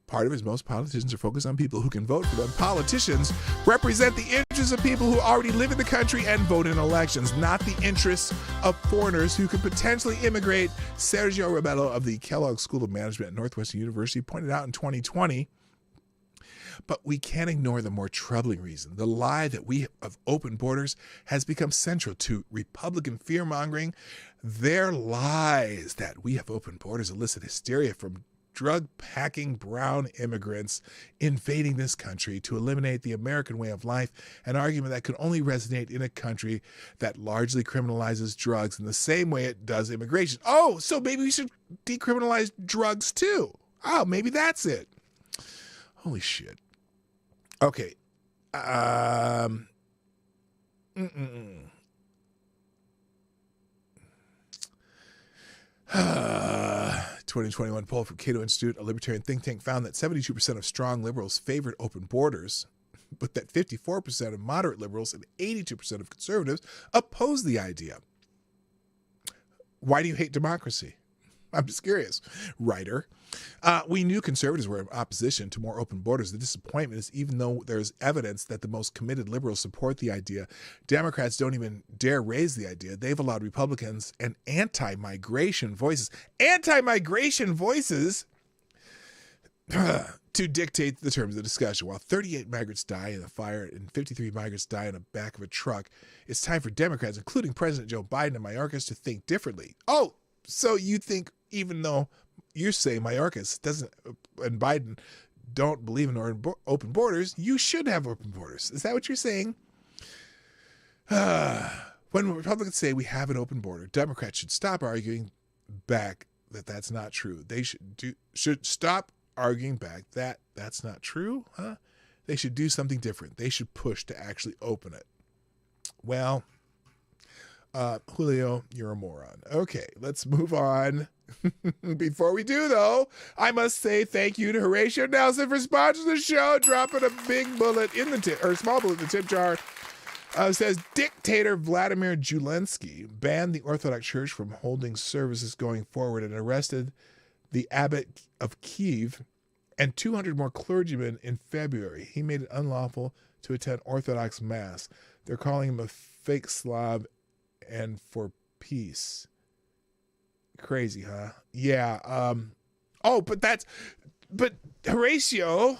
Part of it is most politicians are focused on people who can vote for them. Politicians represent the interests of people who already live in the country and vote in elections, not the interests of foreigners who could potentially immigrate. Sergio Rebello of the Kellogg School of Management at Northwestern University pointed out in 2020. But we can't ignore the more troubling reason. The lie that we have open borders has become central to Republican fear-mongering. Their lies that we have open borders elicit hysteria from drug-packing brown immigrants invading this country to eliminate the American way of life, an argument that could only resonate in a country that largely criminalizes drugs in the same way it does immigration. Oh, so maybe we should decriminalize drugs too. Oh, maybe that's it. Holy shit. Okay. 2021 poll from Cato Institute, a libertarian think tank, found that 72% of strong liberals favored open borders, but that 54% of moderate liberals and 82% of conservatives opposed the idea. Why do you hate democracy? I'm just curious. Writer. We knew conservatives were in opposition to more open borders. The disappointment is even though there's evidence that the most committed liberals support the idea, Democrats don't even dare raise the idea. They've allowed Republicans and anti-migration voices to dictate the terms of the discussion. While 38 migrants die in a fire and 53 migrants die in the back of a truck, it's time for Democrats, including President Joe Biden and Mayorkas, to think differently. Oh, so you think even though you say Mayorkas doesn't and Biden don't believe in open borders, you should have open borders. Is that what you're saying? When Republicans say we have an open border, Democrats should stop arguing back that that's not true. They should stop arguing back that that's not true. They should do something different. They should push to actually open it. Well, Julio, you're a moron. Okay, let's move on. Before we do, though, I must say thank you to Horatio Nelson for sponsoring the show, dropping a big bullet in the tip, or small bullet in the tip jar. Says dictator Vladimir Zelensky banned the Orthodox Church from holding services going forward and arrested the abbot of Kyiv and 200 more clergymen in February. He made it unlawful to attend Orthodox Mass. They're calling him a fake Slav and for peace. Crazy, huh? Yeah. But Horatio,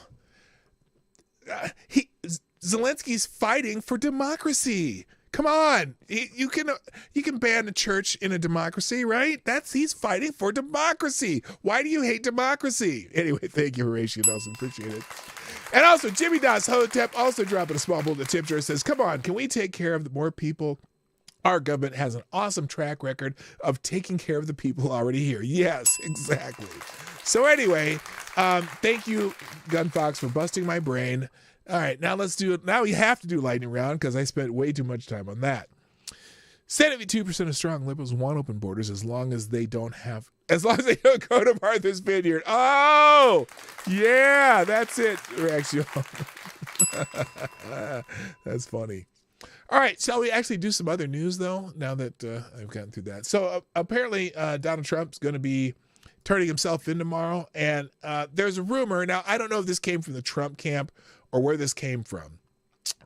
Zelensky's fighting for democracy. Come on, you can ban a church in a democracy, right? He's fighting for democracy. Why do you hate democracy? Anyway, thank you, Horatio Nelson. Appreciate it. And also, Jimmy Das Hotep also dropping a small bullet in the tip jar. Says, "Come on, can we take care of more people? Our government has an awesome track record of taking care of the people already here." Yes, exactly. So anyway, thank you, Gunfox, for busting my brain. All right, now let's do it. Now we have to do lightning round because I spent way too much time on that. 72% of strong liberals want open borders as long as they don't go to Martha's Vineyard. Oh, yeah, that's it, Reaction. That's funny. All right, shall we actually do some other news, though, now that I've gotten through that? So apparently Donald Trump's going to be turning himself in tomorrow, and there's a rumor. Now, I don't know if this came from the Trump camp or where this came from,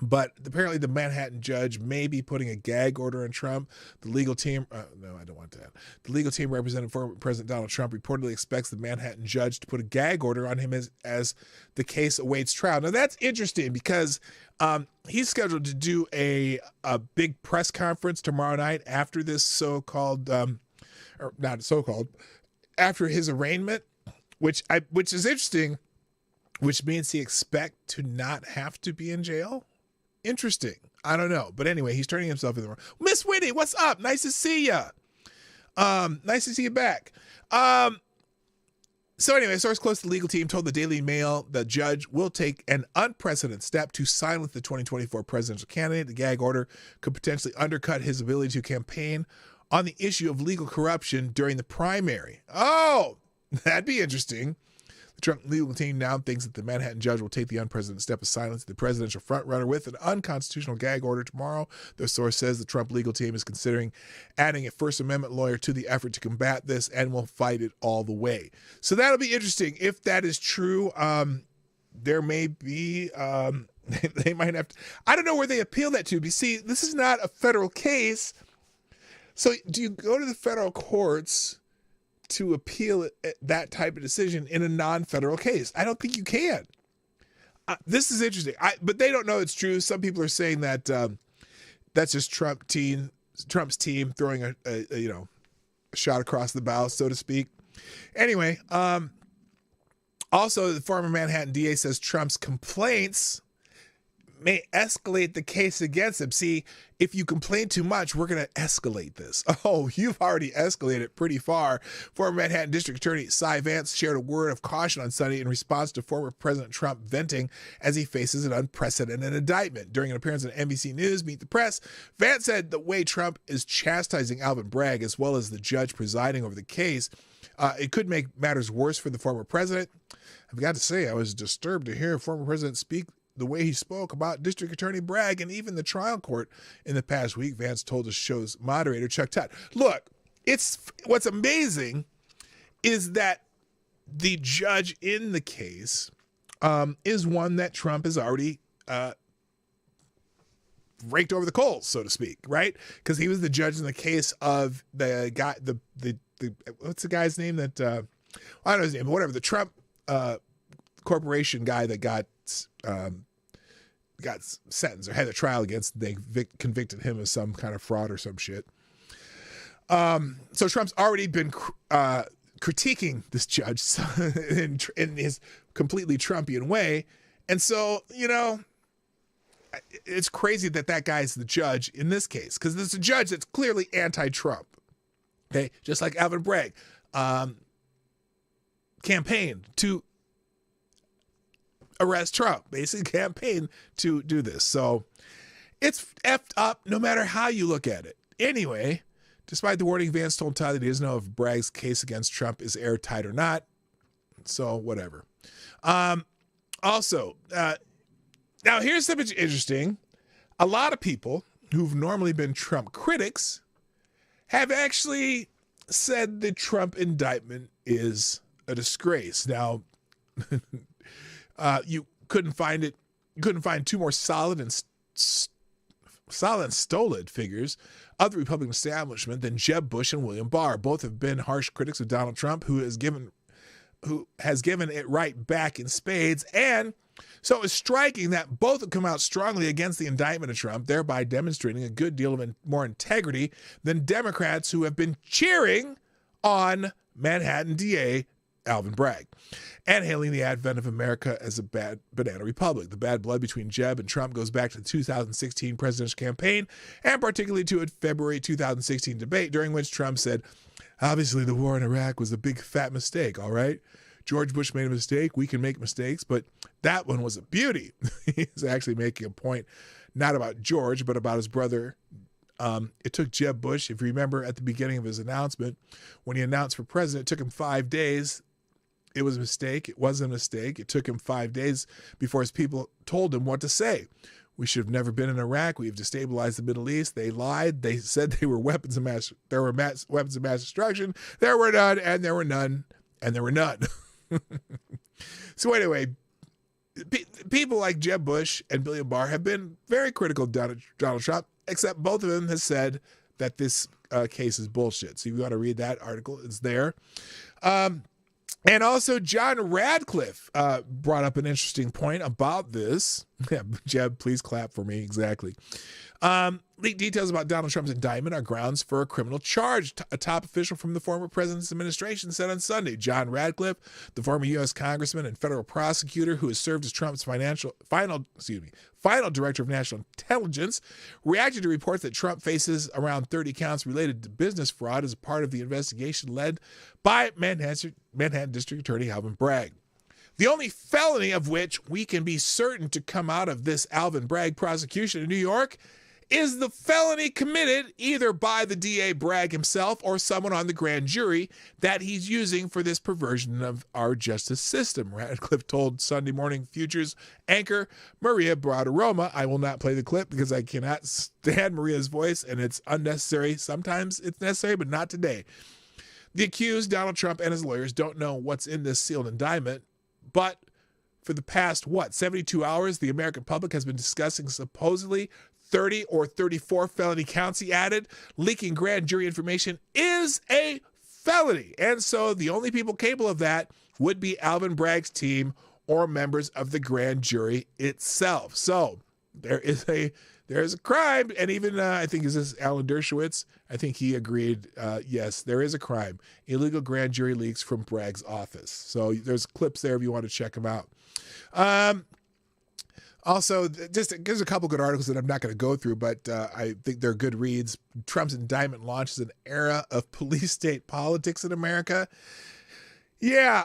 but apparently the Manhattan judge may be putting a gag order on Trump. The legal team, no, I don't want that. The legal team representing former President Donald Trump reportedly expects the Manhattan judge to put a gag order on him as the case awaits trial. Now, that's interesting because he's scheduled to do a big press conference tomorrow night after this so-called, or not so-called, after his arraignment, which is interesting, which means he expects to not have to be in jail. Interesting. I don't know. But anyway, he's turning himself in the room. Miss Whitney, what's up? Nice to see you. Nice to see you back. So anyway, a source close to the legal team told the Daily Mail the judge will take an unprecedented step to silence the 2024 presidential candidate. The gag order could potentially undercut his ability to campaign on the issue of legal corruption during the primary. Oh, that'd be interesting. The Trump legal team now thinks that the Manhattan judge will take the unprecedented step of silence the presidential frontrunner with an unconstitutional gag order tomorrow. The source says the Trump legal team is considering adding a First Amendment lawyer to the effort to combat this and will fight it all the way. So that'll be interesting. If that is true, there may be, they might have to, I don't know where they appeal that to. But you see, this is not a federal case. So do you go to the federal courts to appeal that type of decision in a non-federal case? I don't think you can. This is interesting. But they don't know it's true. Some people are saying that that's just Trump's team throwing a shot across the bow, so to speak. Anyway, also the former Manhattan DA says Trump's complaints may escalate the case against him. See, if you complain too much, we're going to escalate this. Oh, you've already escalated pretty far. Former Manhattan District Attorney Cy Vance shared a word of caution on Sunday in response to former President Trump venting as he faces an unprecedented indictment. During an appearance on NBC News Meet the Press, Vance said the way Trump is chastising Alvin Bragg, as well as the judge presiding over the case, it could make matters worse for the former president. I've got to say, I was disturbed to hear former president speak the way he spoke about District Attorney Bragg and even the trial court in the past week, Vance told the show's moderator, Chuck Tutt. Look, what's amazing is that the judge in the case is one that Trump has already raked over the coals, so to speak, right? Because he was the judge in the case of the guy, the what's the guy's name that, I don't know his name, but whatever, the Trump corporation guy that got sentenced or had a trial against, they convicted him of some kind of fraud or some shit. So Trump's already been critiquing this judge in his completely Trumpian way. And so, it's crazy that guy's the judge in this case, because there's a judge that's clearly anti-Trump. Okay. Just like Alvin Bragg, campaigned to arrest Trump, basically campaign to do this. So it's effed up no matter how you look at it. Anyway, despite the warning, Vance told Todd that he doesn't know if Bragg's case against Trump is airtight or not. So whatever. Also, now here's something interesting. A lot of people who've normally been Trump critics have actually said the Trump indictment is a disgrace. Now, you couldn't find two more solid and stolid figures of the Republican establishment than Jeb Bush and William Barr. Both have been harsh critics of Donald Trump, who has given it right back in spades. And so it's striking that both have come out strongly against the indictment of Trump, thereby demonstrating a good deal of more integrity than Democrats who have been cheering on Manhattan DA Alvin Bragg, and hailing the advent of America as a bad banana republic. The bad blood between Jeb and Trump goes back to the 2016 presidential campaign, and particularly to a February 2016 debate during which Trump said, obviously the war in Iraq was a big fat mistake, all right? George Bush made a mistake. We can make mistakes, but that one was a beauty. He's actually making a point not about George, but about his brother. It took Jeb Bush, if you remember at the beginning of his announcement, when he announced for president, it took him 5 days. It was a mistake. It wasn't a mistake. It took him 5 days before his people told him what to say. We should have never been in Iraq. We've destabilized the Middle East. They lied. They said they were weapons of mass. There were weapons of mass destruction. There were none, and there were none, and there were none. So anyway, people like Jeb Bush and William Barr have been very critical of Donald Trump, except both of them have said that this case is bullshit. So if you want to read that article, it's there. And also John Radcliffe brought up an interesting point about this. Yeah, Jeb, please clap for me. Exactly. Leaked details about Donald Trump's indictment are grounds for a criminal charge, a top official from the former president's administration said on Sunday. John Radcliffe, the former U.S. congressman and federal prosecutor who has served as Trump's final director of national intelligence, reacted to reports that Trump faces around 30 counts related to business fraud as a part of the investigation led by Manhattan District Attorney Alvin Bragg. The only felony of which we can be certain to come out of this Alvin Bragg prosecution in New York is the felony committed either by the DA Bragg himself or someone on the grand jury that he's using for this perversion of our justice system, Radcliffe told Sunday Morning Futures anchor Maria Bartiromo. I will not play the clip because I cannot stand Maria's voice and it's unnecessary. Sometimes it's necessary, but not today. The accused, Donald Trump, and his lawyers don't know what's in this sealed indictment, but for the past, 72 hours, the American public has been discussing supposedly 30 or 34 felony counts, he added. Leaking grand jury information is a felony. And so the only people capable of that would be Alvin Bragg's team or members of the grand jury itself. So there is a crime. And even, I think, is this Alan Dershowitz? I think he agreed, yes, there is a crime. Illegal grand jury leaks from Bragg's office. So there's clips there if you want to check them out. Also, there's a couple good articles that I'm not going to go through, but I think they're good reads. Trump's indictment launches an era of police-state politics in America. Yeah,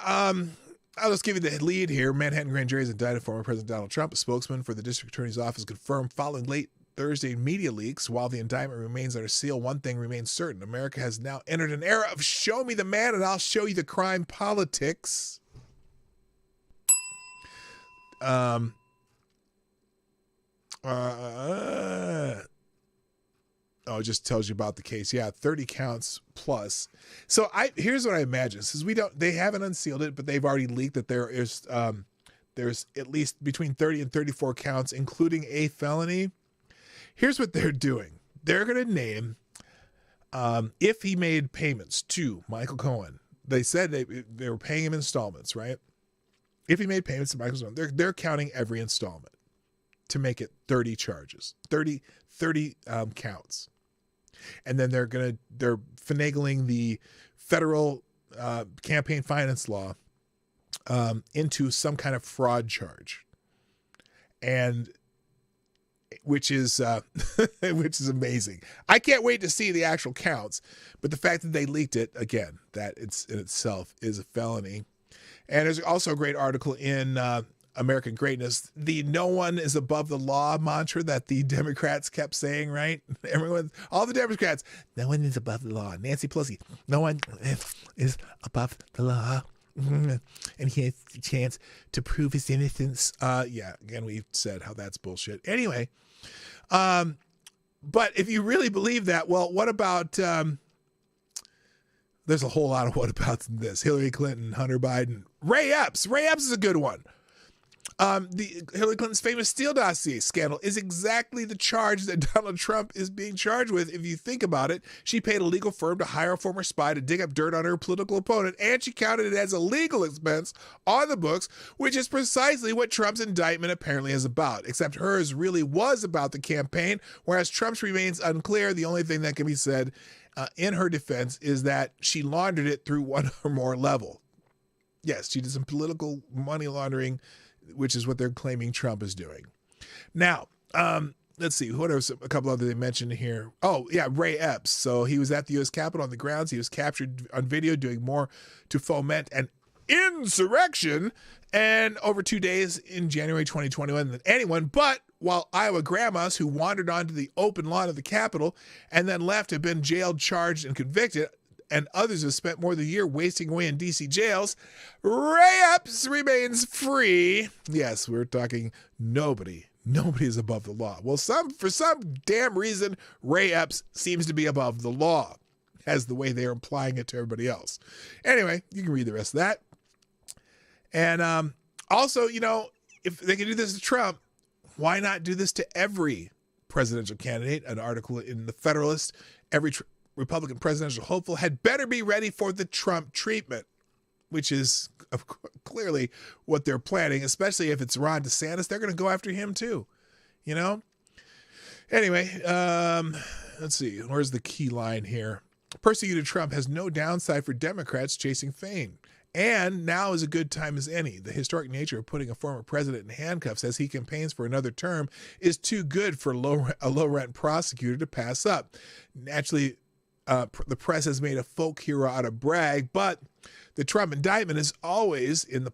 I'll just give you the lead here. Manhattan grand jury has indicted former President Donald Trump. A spokesman for the district attorney's office confirmed following late Thursday media leaks. While the indictment remains under seal, one thing remains certain. America has now entered an era of show me the man and I'll show you the crime politics. It just tells you about the case. Yeah, 30 counts plus. So here's what I imagine. Since they haven't unsealed it, but they've already leaked that there's at least between 30 and 34 counts, including a felony. Here's what they're doing. They're going to name, if he made payments to Michael Cohen. They said they were paying him installments, right? If he made payments to Michael Cohen, they're counting every installment to make it 30 charges, 30 counts. And then they're finagling the federal campaign finance law into some kind of fraud charge. And which is amazing. I can't wait to see the actual counts, but the fact that they leaked it, again, that it's in itself is a felony. And there's also a great article in American Greatness, the no one is above the law mantra that the Democrats kept saying, right? All the Democrats, no one is above the law. Nancy Pelosi, no one is above the law. And he has the chance to prove his innocence. Yeah, again, we've said how that's bullshit. Anyway, but if you really believe that, well, what about, there's a whole lot of what abouts in this. Hillary Clinton, Hunter Biden, Ray Epps. Ray Epps is a good one. The Hillary Clinton's famous Steele dossier scandal is exactly the charge that Donald Trump is being charged with. If you think about it, she paid a legal firm to hire a former spy to dig up dirt on her political opponent, and she counted it as a legal expense on the books, which is precisely what Trump's indictment apparently is about, except hers really was about the campaign, whereas Trump's remains unclear. The only thing that can be said in her defense is that she laundered it through one or more level. Yes, she did some political money laundering, which is what they're claiming Trump is doing. Now, let's see. What are a couple other they mentioned here? Oh, yeah, Ray Epps. So he was at the U.S. Capitol on the grounds. He was captured on video doing more to foment an insurrection and over 2 days in January 2021 than anyone. But while Iowa grandmas who wandered onto the open lawn of the Capitol and then left have been jailed, charged, and convicted, and others have spent more than a year wasting away in D.C. jails, Ray Epps remains free. Yes, we're talking nobody Nobody is above the law. Well, for some damn reason, Ray Epps seems to be above the law, as the way they're implying it to everybody else. Anyway, you can read the rest of that. And also, if they can do this to Trump, why not do this to every presidential candidate? An article in the Federalist, every Republican presidential hopeful had better be ready for the Trump treatment, which is clearly what they're planning, especially if it's Ron DeSantis. They're going to go after him too, Anyway, let's see. Where's the key line here? Persecuted Trump has no downside for Democrats chasing fame. And now is a good time as any. The historic nature of putting a former president in handcuffs as he campaigns for another term is too good for a low-rent prosecutor to pass up. Naturally, the press has made a folk hero out of Bragg, but the Trump indictment was always in the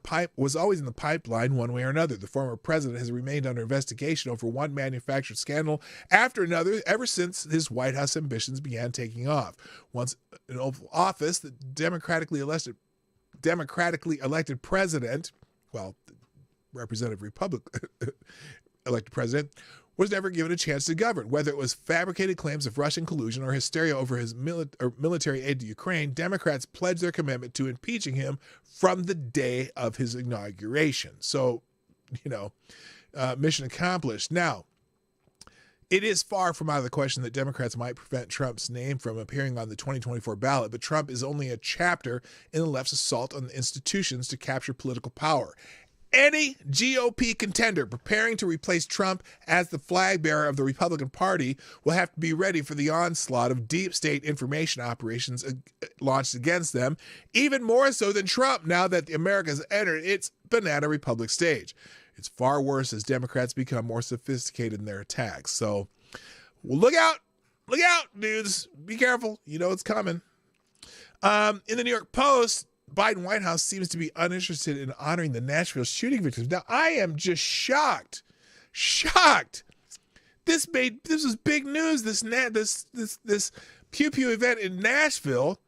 pipeline one way or another. The former president has remained under investigation over one manufactured scandal after another ever since his White House ambitions began taking off. Once in Oval Office, the democratically elected president, Representative elected president, was never given a chance to govern. Whether it was fabricated claims of Russian collusion or hysteria over his military aid to Ukraine, Democrats pledged their commitment to impeaching him from the day of his inauguration. So, mission accomplished. Now, it is far from out of the question that Democrats might prevent Trump's name from appearing on the 2024 ballot, but Trump is only a chapter in the left's assault on the institutions to capture political power. Any GOP contender preparing to replace Trump as the flag bearer of the Republican Party will have to be ready for the onslaught of deep state information operations launched against them, even more so than Trump now that America has entered its banana republic stage. It's far worse as Democrats become more sophisticated in their attacks. So look out, dudes. Be careful. It's coming. In the New York Post, Biden White House seems to be uninterested in honoring the Nashville shooting victims. Now, I am just shocked. This was big news. This Pew Pew event in Nashville.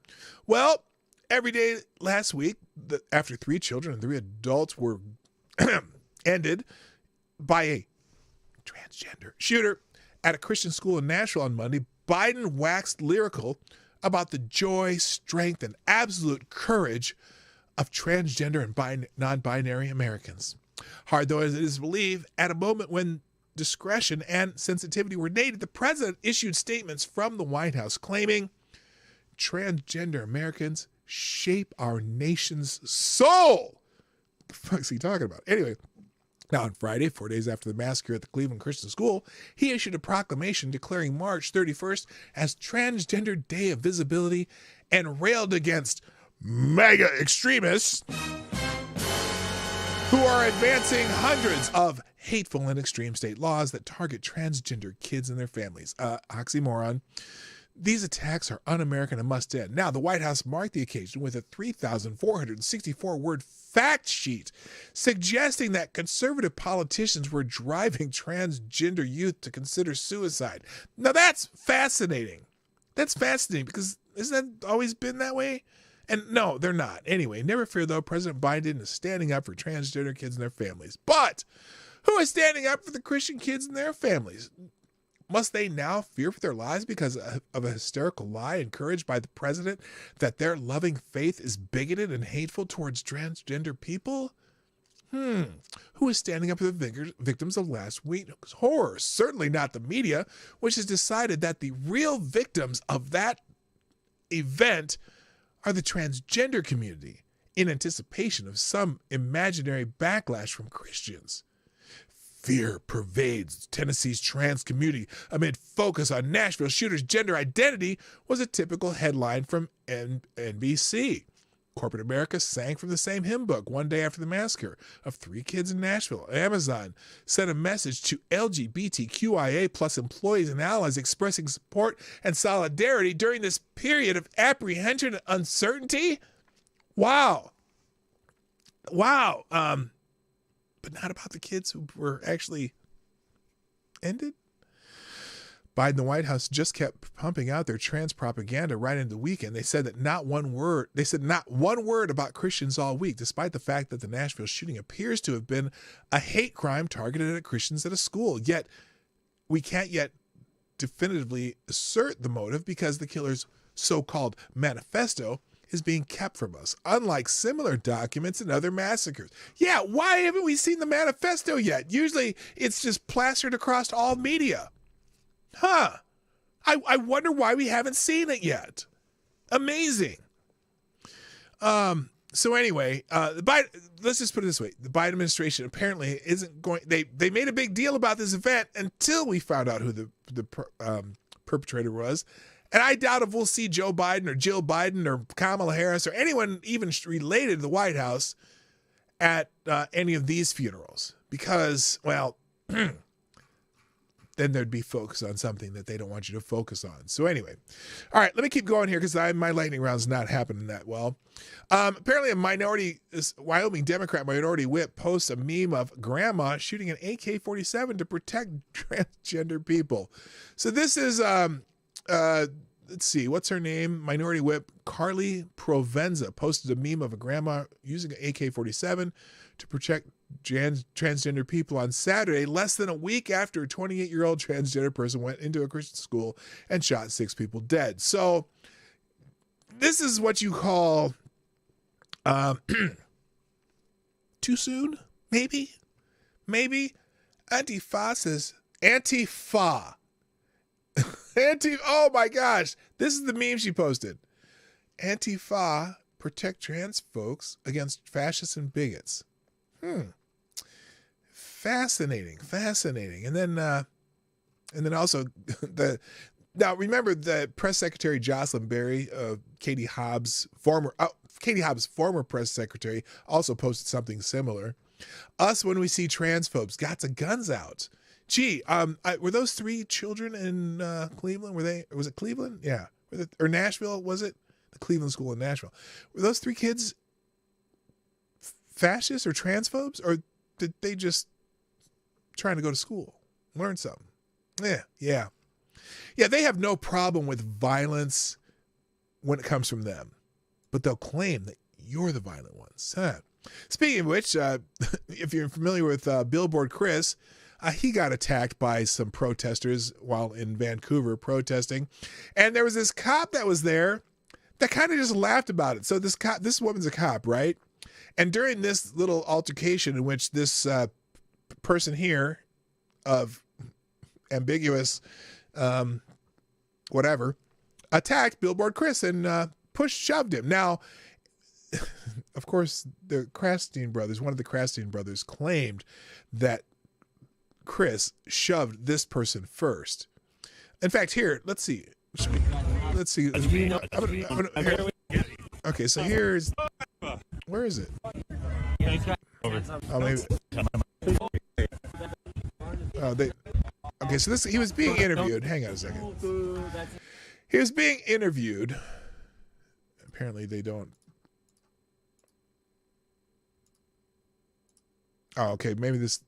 Well, every day last week, after 3 children and 3 adults were ended by a transgender shooter at a Christian school in Nashville on Monday, Biden waxed lyrical about the joy, strength, and absolute courage of transgender and non-binary Americans. Hard though as it is to believe, at a moment when discretion and sensitivity were needed, the president issued statements from the White House claiming transgender Americans shape our nation's soul. What the fuck is he talking about? Anyway, now on Friday, 4 days after the massacre at the Cleveland Christian School, he issued a proclamation declaring March 31st as Transgender Day of Visibility and railed against mega extremists who are advancing hundreds of hateful and extreme state laws that target transgender kids and their families. Oxymoron. These attacks are un-American and must end. Now, the White House marked the occasion with a 3,464-word fact sheet suggesting that conservative politicians were driving transgender youth to consider suicide. Now, that's fascinating. That's fascinating because isn't that always been that way? And no, they're not. Anyway, never fear, though, President Biden is standing up for transgender kids and their families. But who is standing up for the Christian kids and their families? Must they now fear for their lives because of a hysterical lie encouraged by the president that their loving faith is bigoted and hateful towards transgender people? Who is standing up for the victims of last week's horror? Certainly not the media, which has decided that the real victims of that event are the transgender community in anticipation of some imaginary backlash from Christians. Fear pervades Tennessee's trans community amid focus on Nashville shooter's gender identity was a typical headline from NBC. Corporate America sang from the same hymn book one day after the massacre of 3 kids in Nashville. Amazon sent a message to LGBTQIA plus employees and allies expressing support and solidarity during this period of apprehension and uncertainty. Wow. But not about the kids who were actually ended. Biden, the White House just kept pumping out their trans propaganda right into the weekend. They said not one word about Christians all week, despite the fact that the Nashville shooting appears to have been a hate crime targeted at Christians at a school. Yet we can't yet definitively assert the motive because the killer's so-called manifesto is being kept from us, unlike similar documents in other massacres. Yeah, why haven't we seen the manifesto yet? Usually it's just plastered across all media. I wonder why we haven't seen it yet. Amazing. So anyway, let's just put it this way. The Biden administration apparently isn't going, they made a big deal about this event until we found out who the perpetrator was. And I doubt if we'll see Joe Biden or Jill Biden or Kamala Harris or anyone even related to the White House at any of these funerals. Because, well, then there'd be focus on something that they don't want you to focus on. So anyway, all right, let me keep going here because my lightning round's not happening that well. Apparently a Wyoming Democrat minority whip posts a meme of grandma shooting an AK-47 to protect transgender people. So this is... let's see, what's her name? Minority Whip Carly Provenza posted a meme of a grandma using an AK-47 to protect transgender people on Saturday, less than a week after a 28-year-old transgender person went into a Christian school and shot 6 people dead. So this is what you call too soon, maybe? Antifa. Oh my gosh, this is the meme she posted. Antifa protect trans folks against fascists and bigots. Fascinating. And then also now remember the press secretary Jocelyn Berry, Katie Hobbs' former press secretary, also posted something similar. Us when we see transphobes, got the guns out. Gee, were those 3 children in Cleveland? Was it Cleveland? Yeah. Or Nashville, was it? The Cleveland school in Nashville. Were those 3 kids fascists or transphobes? Or did they just trying to go to school, learn something? Yeah, they have no problem with violence when it comes from them. But they'll claim that you're the violent ones. Speaking of which, if you're familiar with Billboard Chris, he got attacked by some protesters while in Vancouver protesting. And there was this cop that was there that kind of just laughed about it. So this woman's a cop, right? And during this little altercation in which this person here of ambiguous whatever attacked Billboard Chris and shoved him. Now, of course, one of the Krasteen brothers claimed that Chris shoved this person first. In fact, here, let's see. Okay, so here's, where is it? Oh, maybe. Okay, so he was being interviewed. Hang on a second. He was being interviewed. Apparently they don't. Oh, okay, maybe this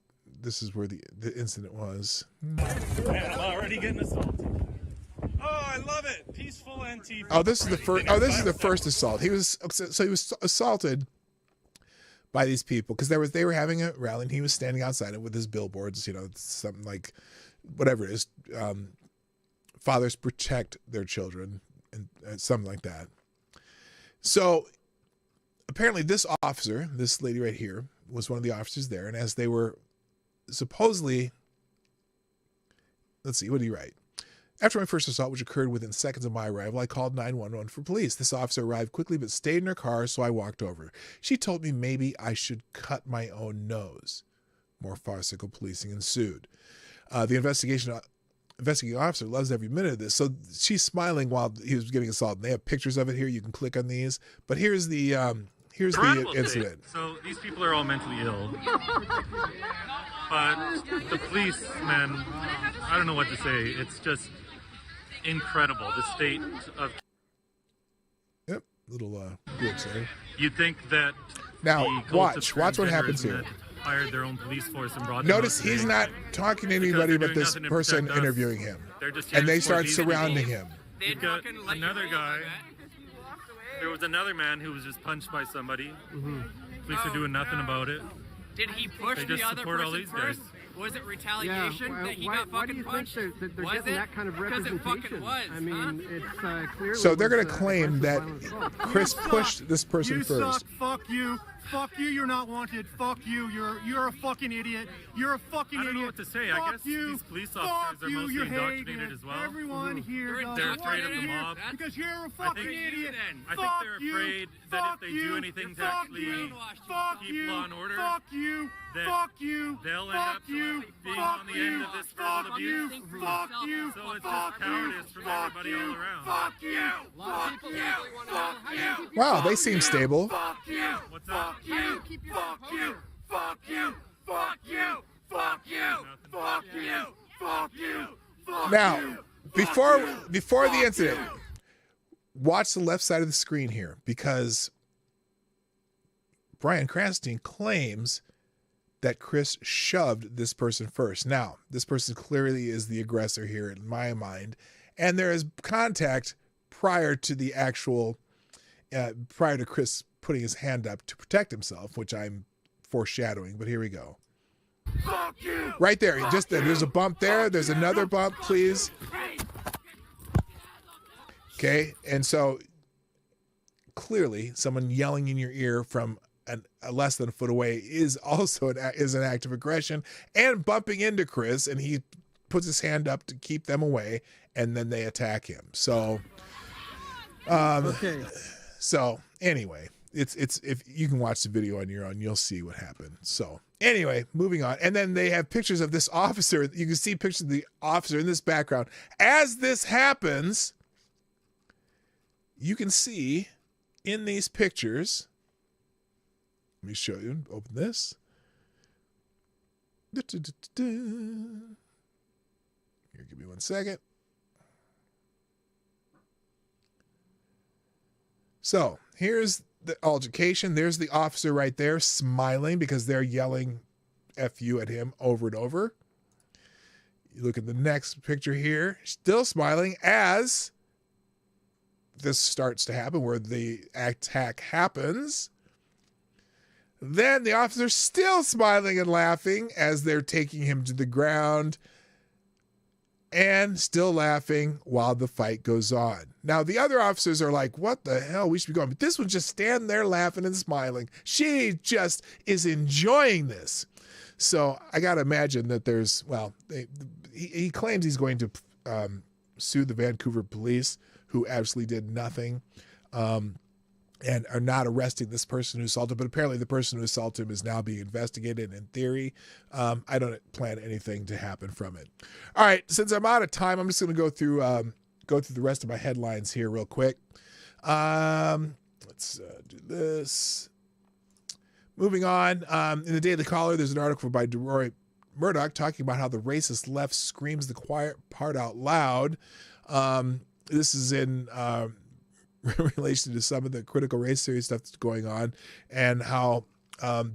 is where the incident was. Man, I'm already getting assaulted. Oh, I love it. Peaceful Antifa. Oh, this is the first. Oh, this is the first assault. He was assaulted by these people because they were having a rally and he was standing outside it with his billboards. Something like whatever it is. Fathers protect their children and something like that. So apparently, this lady right here, was one of the officers there, and as they were supposedly, let's see, what did he write? After my first assault, which occurred within seconds of my arrival, I called 911 for police. This officer arrived quickly but stayed in her car, so I walked over. She told me maybe I should cut my own nose. More farcical policing ensued. The investigating officer loves every minute of this. So she's smiling while he was getting assaulted. They have pictures of it here. You can click on these. But here's the incident. So these people are all mentally ill. But the police, man, I don't know what to say. It's just incredible. The state of... Yep, little glitch there. You'd think that... Now, watch what happens here. Hired their own police force and brought Notice he's not talking to anybody but this person interviewing him. They're just here and to they support start these surrounding people. him. You've got another guy. There was another man who was just punched by somebody. Police are doing nothing about it. Did he push They the just other support all person these guys. first? Was it retaliation that he got why do you fucking punched? think that they're Was getting it? that kind of Because it representation? fucking was. I mean, it's clearly. So they're going to was, claim that aggressive violent assault. Chris pushed this person You first. suck. Fuck you. Fuck you. You're not wanted. Fuck you. You're a fucking idiot. You're a fucking I idiot. don't know what to say. I Fuck guess you. these police Fuck officers are you. mostly You're indoctrinated hated. as well. Everyone here does. They're afraid of the Here mob. because you're a fucking idiot. I think they're afraid that if they do anything to actually keep law and order, Fuck you. that Fuck you. they'll end up being on the end of this verbal abuse. Fuck you. So it's just cowardice from everybody all around. Fuck you. Fuck you. Fuck you. Wow, they seem stable. Fuck you. What's up? Fuck you. Fuck you. Fuck you. Fuck you. Fuck you. Fuck you. Fuck you. Fuck Now, you. before the incident, watch the left side of the screen here, because Bryan Cranston claims that Chris shoved this person first. Now, this person clearly is the aggressor here in my mind, and there is contact prior to the actual, prior to Chris putting his hand up to protect himself, which I'm foreshadowing, but here we go. Fuck you. Right there, just there's a bump there. There's another bump, please. Okay, and so clearly someone yelling in your ear from a less than a foot away is also an act of aggression, and bumping into Chris, and he puts his hand up to keep them away, and then they attack him. So, Okay. So anyway, it's if you can watch the video on your own, you'll see what happened. So anyway, moving on. And then they have pictures of this officer. You can see pictures of the officer in this background. As this happens, you can see in these pictures, let me show you, open this. Here, give me 1 second. So here's the altercation. There's the officer right there smiling because they're yelling F you at him over and over. You look at the next picture here, still smiling as this starts to happen, where the attack happens. Then the officer's still smiling and laughing as they're taking him to the ground, and still laughing while the fight goes on. Now, the other officers are like, what the hell? We should be going. But this one just standing there laughing and smiling. She just is enjoying this. So I got to imagine that there's, well, he claims he's going to sue the Vancouver police, who absolutely did nothing, and are not arresting this person who assaulted. But apparently the person who assaulted him is now being investigated. In theory, I don't plan anything to happen from it. All right, since I'm out of time, I'm just going to go through the rest of my headlines here real quick. Let's do this. Moving on, in the Daily Caller, there's an article by DeRoy Murdoch talking about how the racist left screams the quiet part out loud. This is in relation to some of the critical race theory stuff that's going on, and how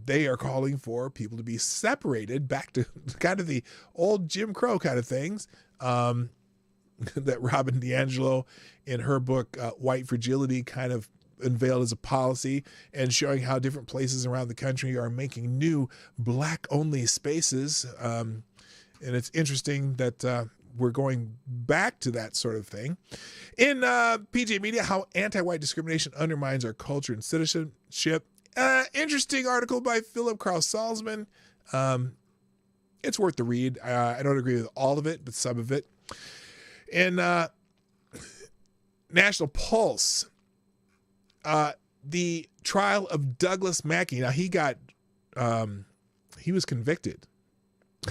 they are calling for people to be separated back to kind of the old Jim Crow kind of things that Robin DiAngelo in her book White Fragility kind of unveiled as a policy, and showing how different places around the country are making new black-only spaces. And it's interesting that we're going back to that sort of thing. In PJ Media, how anti-white discrimination undermines our culture and citizenship. Interesting article by Philip Carl Salzman. It's worth the read. I don't agree with all of it, but some of it. In National Pulse, the trial of Douglas Mackey. Now he was convicted.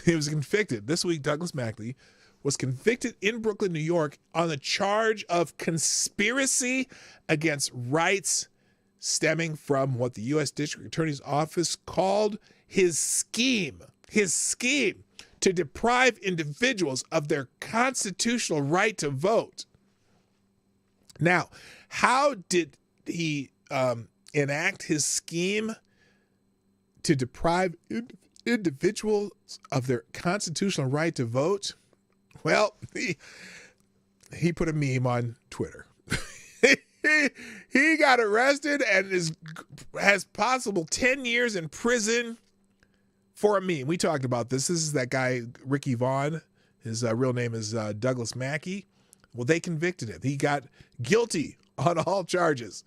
He was convicted. This week, Douglas Mackey was convicted in Brooklyn, New York, on the charge of conspiracy against rights stemming from what the U.S. District Attorney's Office called his scheme to deprive individuals of their constitutional right to vote. Now, how did he enact his scheme to deprive individuals of their constitutional right to vote? Well, he put a meme on Twitter. He got arrested and has possible 10 years in prison for a meme. We talked about this. This is that guy, Ricky Vaughn. His real name is Douglas Mackey. Well, they convicted him. He got guilty on all charges.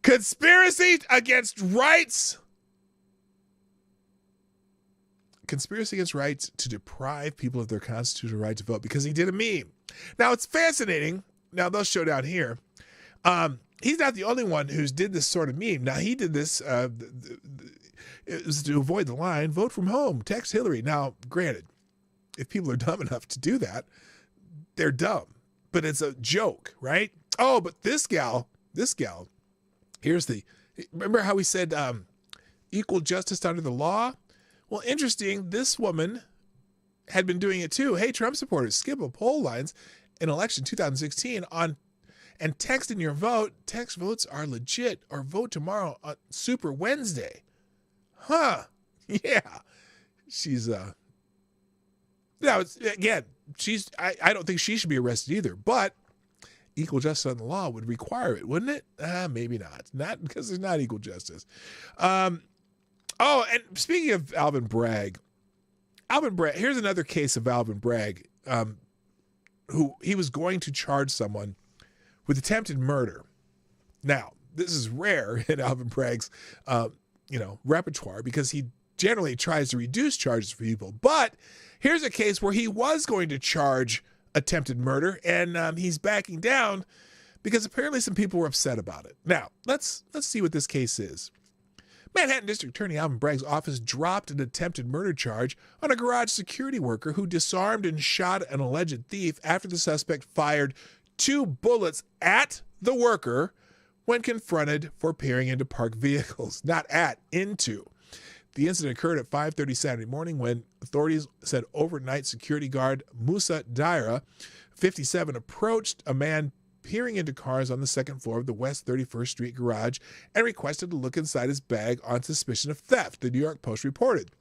Conspiracy against rights. Conspiracy against rights to deprive people of their constitutional right to vote because he did a meme. Now, it's fascinating. Now, they'll show down here. He's not the only one who's did this sort of meme. Now, he did this it was to avoid the line, vote from home, text Hillary. Now, granted, if people are dumb enough to do that, they're dumb. But it's a joke, right? Oh, but this gal, remember how we said equal justice under the law? Well, interesting, this woman had been doing it too. Hey, Trump supporters, skip a poll lines in election 2016 and text in your vote. Text votes are legit, or vote tomorrow on Super Wednesday. Huh. Yeah. She's now again, I don't think she should be arrested either, but equal justice on the law would require it, wouldn't it? Maybe not. Not because there's not equal justice. Oh, and speaking of Alvin Bragg, here's another case of Alvin Bragg, who he was going to charge someone with attempted murder. Now, this is rare in Alvin Bragg's, repertoire because he generally tries to reduce charges for people. But here's a case where he was going to charge attempted murder, and he's backing down because apparently some people were upset about it. Now, let's see what this case is. Manhattan District Attorney Alvin Bragg's office dropped an attempted murder charge on a garage security worker who disarmed and shot an alleged thief after the suspect fired 2 bullets at the worker when confronted for peering into parked vehicles. Not at, into. The incident occurred at 5:30 Saturday morning when authorities said overnight security guard Musa Daira, 57, approached a man peering into cars on the second floor of the West 31st Street garage and requested to look inside his bag on suspicion of theft, the New York Post reported.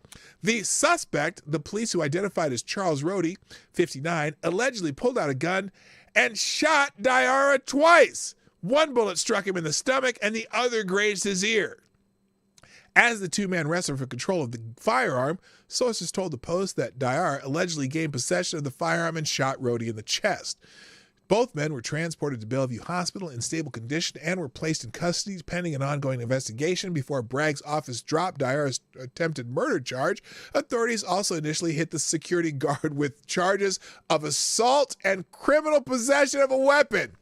The suspect, the police who identified as Charles Rohde, 59, allegedly pulled out a gun and shot Daira twice. 1 bullet struck him in the stomach and the other grazed his ear. As the 2-man wrestled for control of the firearm, sources told the Post that Daira allegedly gained possession of the firearm and shot Rohde in the chest. Both men were transported to Bellevue Hospital in stable condition and were placed in custody pending an ongoing investigation before Bragg's office dropped Daira's attempted murder charge. Authorities also initially hit the security guard with charges of assault and criminal possession of a weapon.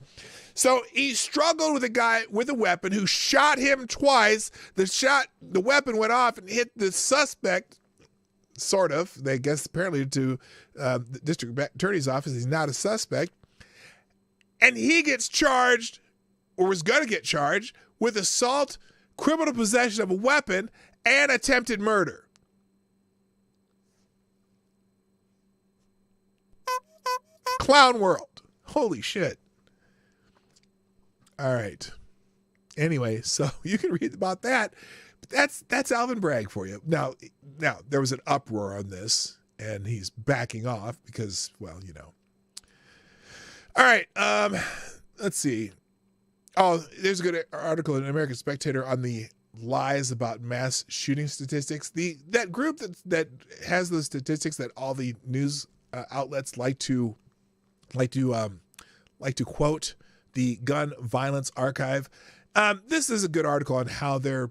So he struggled with a guy with a weapon who shot him twice. The weapon went off and hit the suspect, sort of. They guess apparently to the district attorney's office, he's not a suspect. And he gets charged, or was going to get charged, with assault, criminal possession of a weapon, and attempted murder. Clown world. Holy shit. All right. Anyway, so you can read about that. But that's Alvin Bragg for you. Now there was an uproar on this, and he's backing off because, well, you know. All right, let's see. Oh, there's a good article in American Spectator on the lies about mass shooting statistics. That group that has those statistics that all the news outlets like to quote, the Gun Violence Archive. This is a good article on how their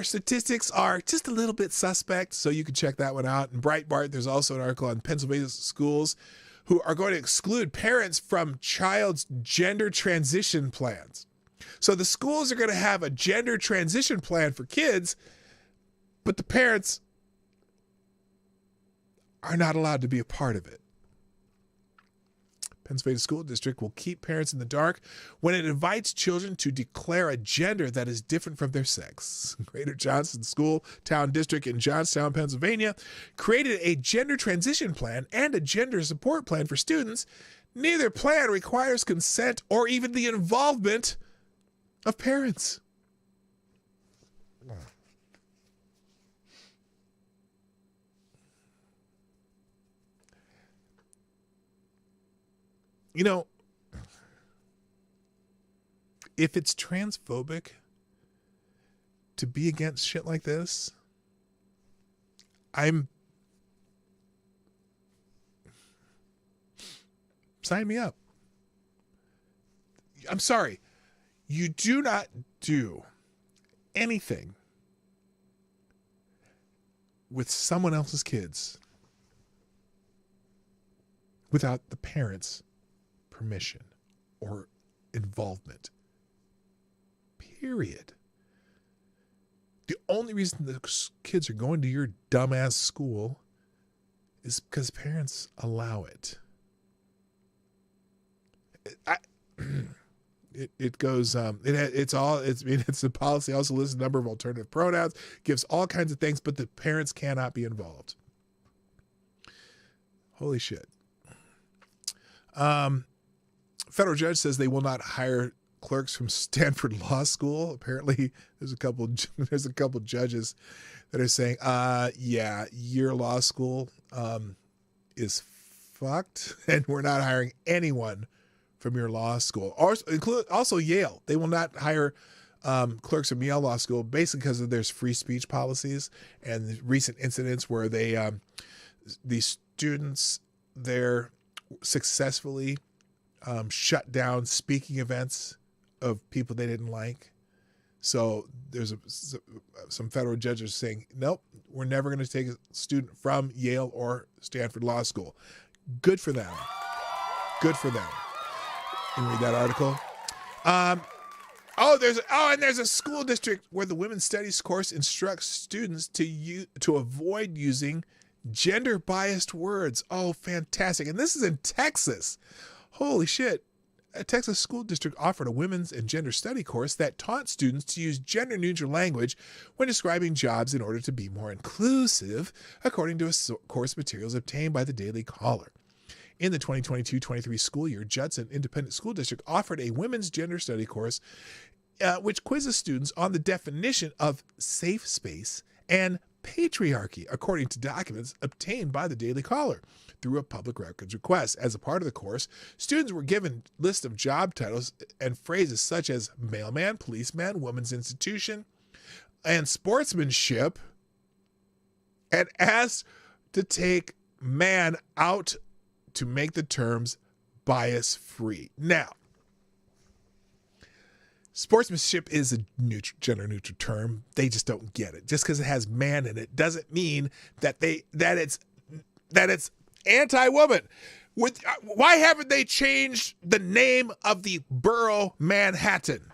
statistics are just a little bit suspect, so you can check that one out. In Breitbart, there's also an article on Pennsylvania schools who are going to exclude parents from child's gender transition plans. So the schools are going to have a gender transition plan for kids, but the parents are not allowed to be a part of it. Pennsylvania School District will keep parents in the dark when it invites children to declare a gender that is different from their sex. Greater Johnson School Town District in Johnstown, Pennsylvania, created a gender transition plan and a gender support plan for students. Neither plan requires consent or even the involvement of parents. You know, if it's transphobic to be against shit like this, sign me up. I'm sorry. You do not do anything with someone else's kids without the parents' permission or involvement. Period. The only reason the kids are going to your dumbass school is because parents allow it. It goes. It's the policy also lists a number of alternative pronouns, gives all kinds of things, but the parents cannot be involved. Holy shit. Federal judge says they will not hire clerks from Stanford Law School. Apparently, there's a couple judges that are saying, yeah, your law school is fucked, and we're not hiring anyone from your law school. Also Yale. They will not hire clerks from Yale Law School, basically because of their free speech policies and the recent incidents where they these students there successfully shut down speaking events of people they didn't like. So there's some federal judges saying, nope, we're never going to take a student from Yale or Stanford Law School. Good for them. Good for them. You can read that article. And there's a school district where the women's studies course instructs students to avoid using gender-biased words. Oh, fantastic. And this is in Texas. Holy shit. A Texas school district offered a women's and gender study course that taught students to use gender-neutral language when describing jobs in order to be more inclusive, according to course materials obtained by the Daily Caller. In the 2022-23 school year, Judson Independent School District offered a women's gender study course which quizzes students on the definition of safe space and patriarchy, according to documents obtained by the Daily Caller through a public records request. As a part of the course, students were given lists of job titles and phrases such as mailman, policeman, women's institution, and sportsmanship, and asked to take man out to make the terms bias-free. Now, sportsmanship is a gender-neutral term. They just don't get it. Just because it has man in it doesn't mean that it's anti-woman. Why haven't they changed the name of the borough Manhattan?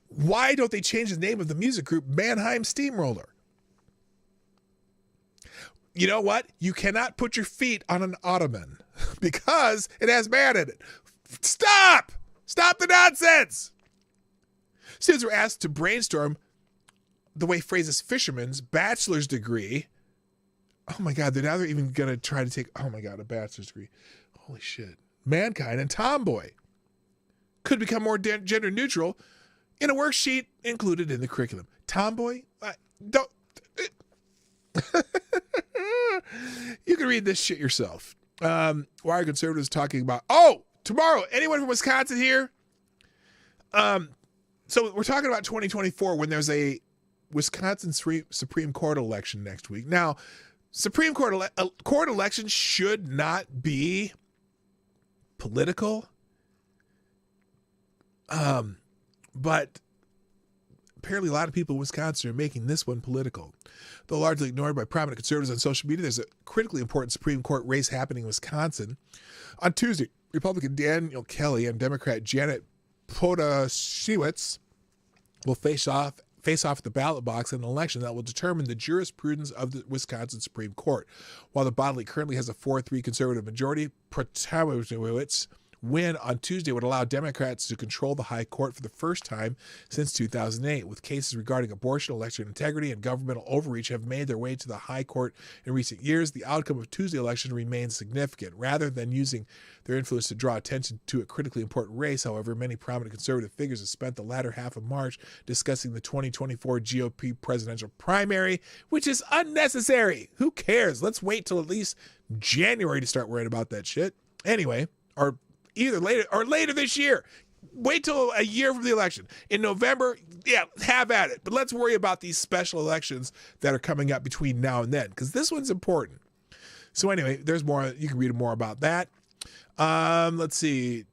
Why don't they change the name of the music group Mannheim Steamroller? You know what? You cannot put your feet on an ottoman because it has man in it. Stop! Stop the nonsense! Students were asked to brainstorm the way phrases fisherman's bachelor's degree. Oh my God, they're even going to try to take, a bachelor's degree. Holy shit. Mankind and tomboy could become more gender neutral in a worksheet included in the curriculum. Tomboy? Don't. You can read this shit yourself. Why are conservatives talking about, tomorrow, anyone from Wisconsin here? So we're talking about 2024 when there's a Wisconsin Supreme Court election next week. Now, Supreme Court elections should not be political, but apparently a lot of people in Wisconsin are making this one political. Though largely ignored by prominent conservatives on social media, there's a critically important Supreme Court race happening in Wisconsin. On Tuesday, Republican Daniel Kelly and Democrat Janet Podasiewicz will face off at the ballot box in an election that will determine the jurisprudence of the Wisconsin Supreme Court. While the body currently has a 4-3 conservative majority, Podasiewicz win on Tuesday would allow Democrats to control the high court for the first time since 2008, with cases regarding abortion, election integrity, and governmental overreach have made their way to the high court in recent years. The outcome of Tuesday's election remains significant. Rather than using their influence to draw attention to a critically important race, however, many prominent conservative figures have spent the latter half of March discussing the 2024 GOP presidential primary, which is unnecessary. Who cares? Let's wait till at least January to start worrying about that shit. Anyway, or either later this year. Wait till a year from the election. In November, yeah, have at it. But let's worry about these special elections that are coming up between now and then, because this one's important. So anyway, there's more. You can read more about that. Let's see.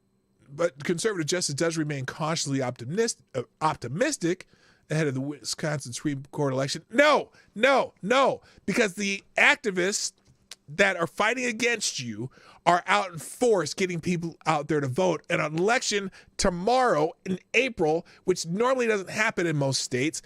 But conservative justice does remain cautiously optimistic ahead of the Wisconsin Supreme Court election. No, because the activists that are fighting against you are out in force getting people out there to vote. And an election tomorrow in April, which normally doesn't happen in most states,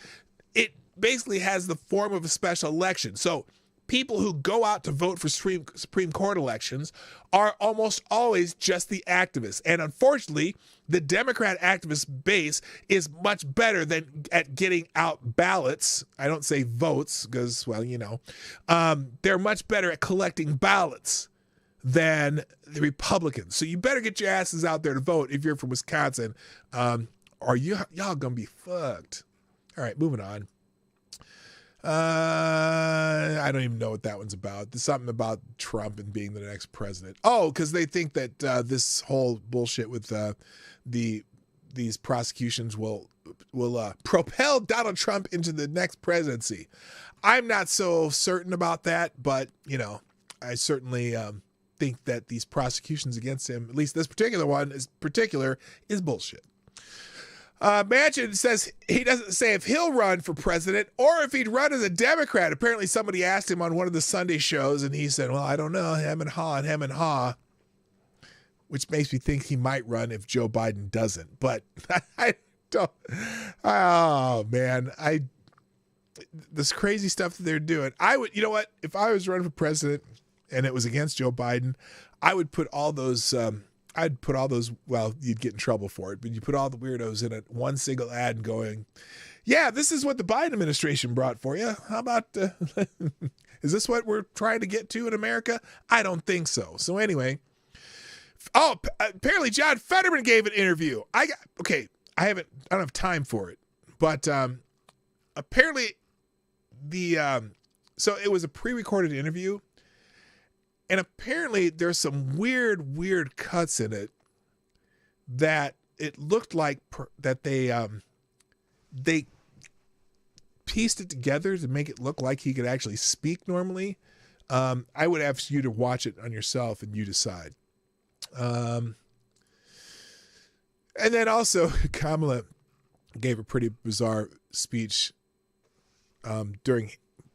it basically has the form of a special election. So people who go out to vote for Supreme Court elections are almost always just the activists. And unfortunately, the Democrat activist base is much better than at getting out ballots. I don't say votes because, well, they're much better at collecting ballots than the Republicans. So you better get your asses out there to vote if you're from Wisconsin, or y'all gonna be fucked. All right, moving on. I don't even know what that one's about. There's something about Trump and being the next president. Oh, because they think that this whole bullshit with these prosecutions will propel Donald Trump into the next presidency. I'm not so certain about that, but I certainly think that these prosecutions against him, at least this particular one is bullshit. Manchin says he doesn't say if he'll run for president or if he'd run as a Democrat. Apparently somebody asked him on one of the Sunday shows and he said, well, I don't know, hem and haw, which makes me think he might run if Joe Biden doesn't. But I don't. Oh, man. This crazy stuff that they're doing. I would, if I was running for president and it was against Joe Biden, I would put all those, well, you'd get in trouble for it, but you put all the weirdos in one single ad going, yeah, this is what the Biden administration brought for you. How about, is this what we're trying to get to in America? I don't think so. So anyway, apparently John Fetterman gave an interview. I don't have time for it, but apparently so it was a pre-recorded interview. And apparently there's some weird cuts in it that it looked like that they pieced it together to make it look like he could actually speak normally. I would ask you to watch it on yourself and you decide. And then also Kamala gave a pretty bizarre speech during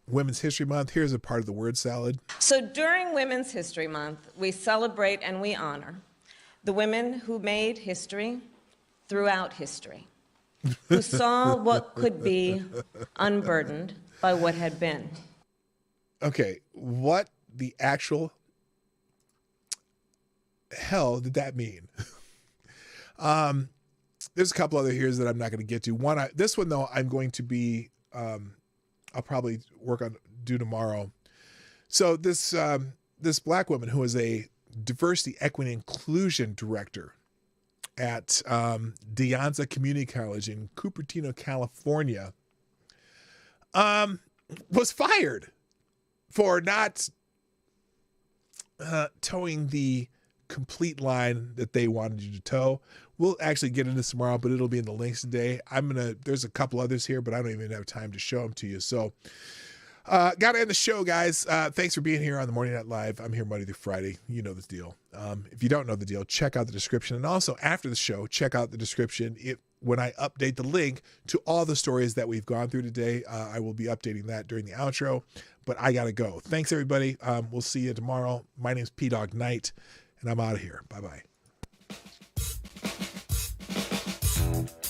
Women's History Month. Here's a part of the word salad. So during Women's History Month, we celebrate and we honor the women who made history throughout history, who saw what could be unburdened by what had been. Okay, what the actual hell did that mean? There's a couple other here that I'm not going to get to. This one, though, I'm going to be... I'll probably do tomorrow. So this black woman who is a diversity, equity, inclusion director at De Anza Community College in Cupertino, California, was fired for not towing the complete line that they wanted you to tow. We'll actually get into this tomorrow, but it'll be in the links today. There's a couple others here, but I don't even have time to show them to you. So, got to end the show, guys. Thanks for being here on the Morning Night Live. I'm here Monday through Friday. You know the deal. If you don't know the deal, check out the description. And also after the show, check out the description. When I update the link to all the stories that we've gone through today, I will be updating that during the outro, but I got to go. Thanks everybody. We'll see you tomorrow. My name's P-Dog Knight and I'm out of here. Bye-bye.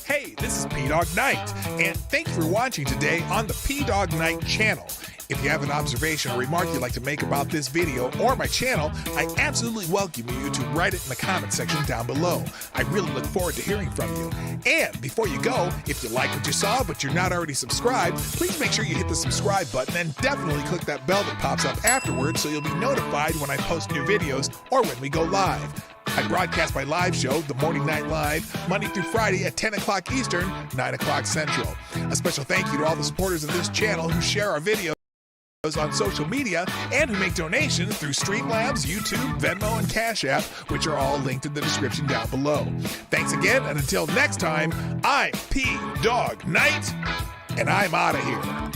Hey, this is P-Dog Knight, and thank you for watching today on the P-Dog Knight channel. If you have an observation or remark you'd like to make about this video or my channel, I absolutely welcome you to write it in the comment section down below. I really look forward to hearing from you. And before you go, if you like what you saw but you're not already subscribed, please make sure you hit the subscribe button and definitely click that bell that pops up afterwards so you'll be notified when I post new videos or when we go live. I broadcast my live show, The Morning Night Live, Monday through Friday at 10 o'clock Eastern, 9 o'clock Central. A special thank you to all the supporters of this channel who share our videos. on social media and who make donations through Streamlabs, YouTube, Venmo, and Cash App, which are all linked in the description down below. Thanks again, and until next time, I'm P Dog Knight, and I'm out of here.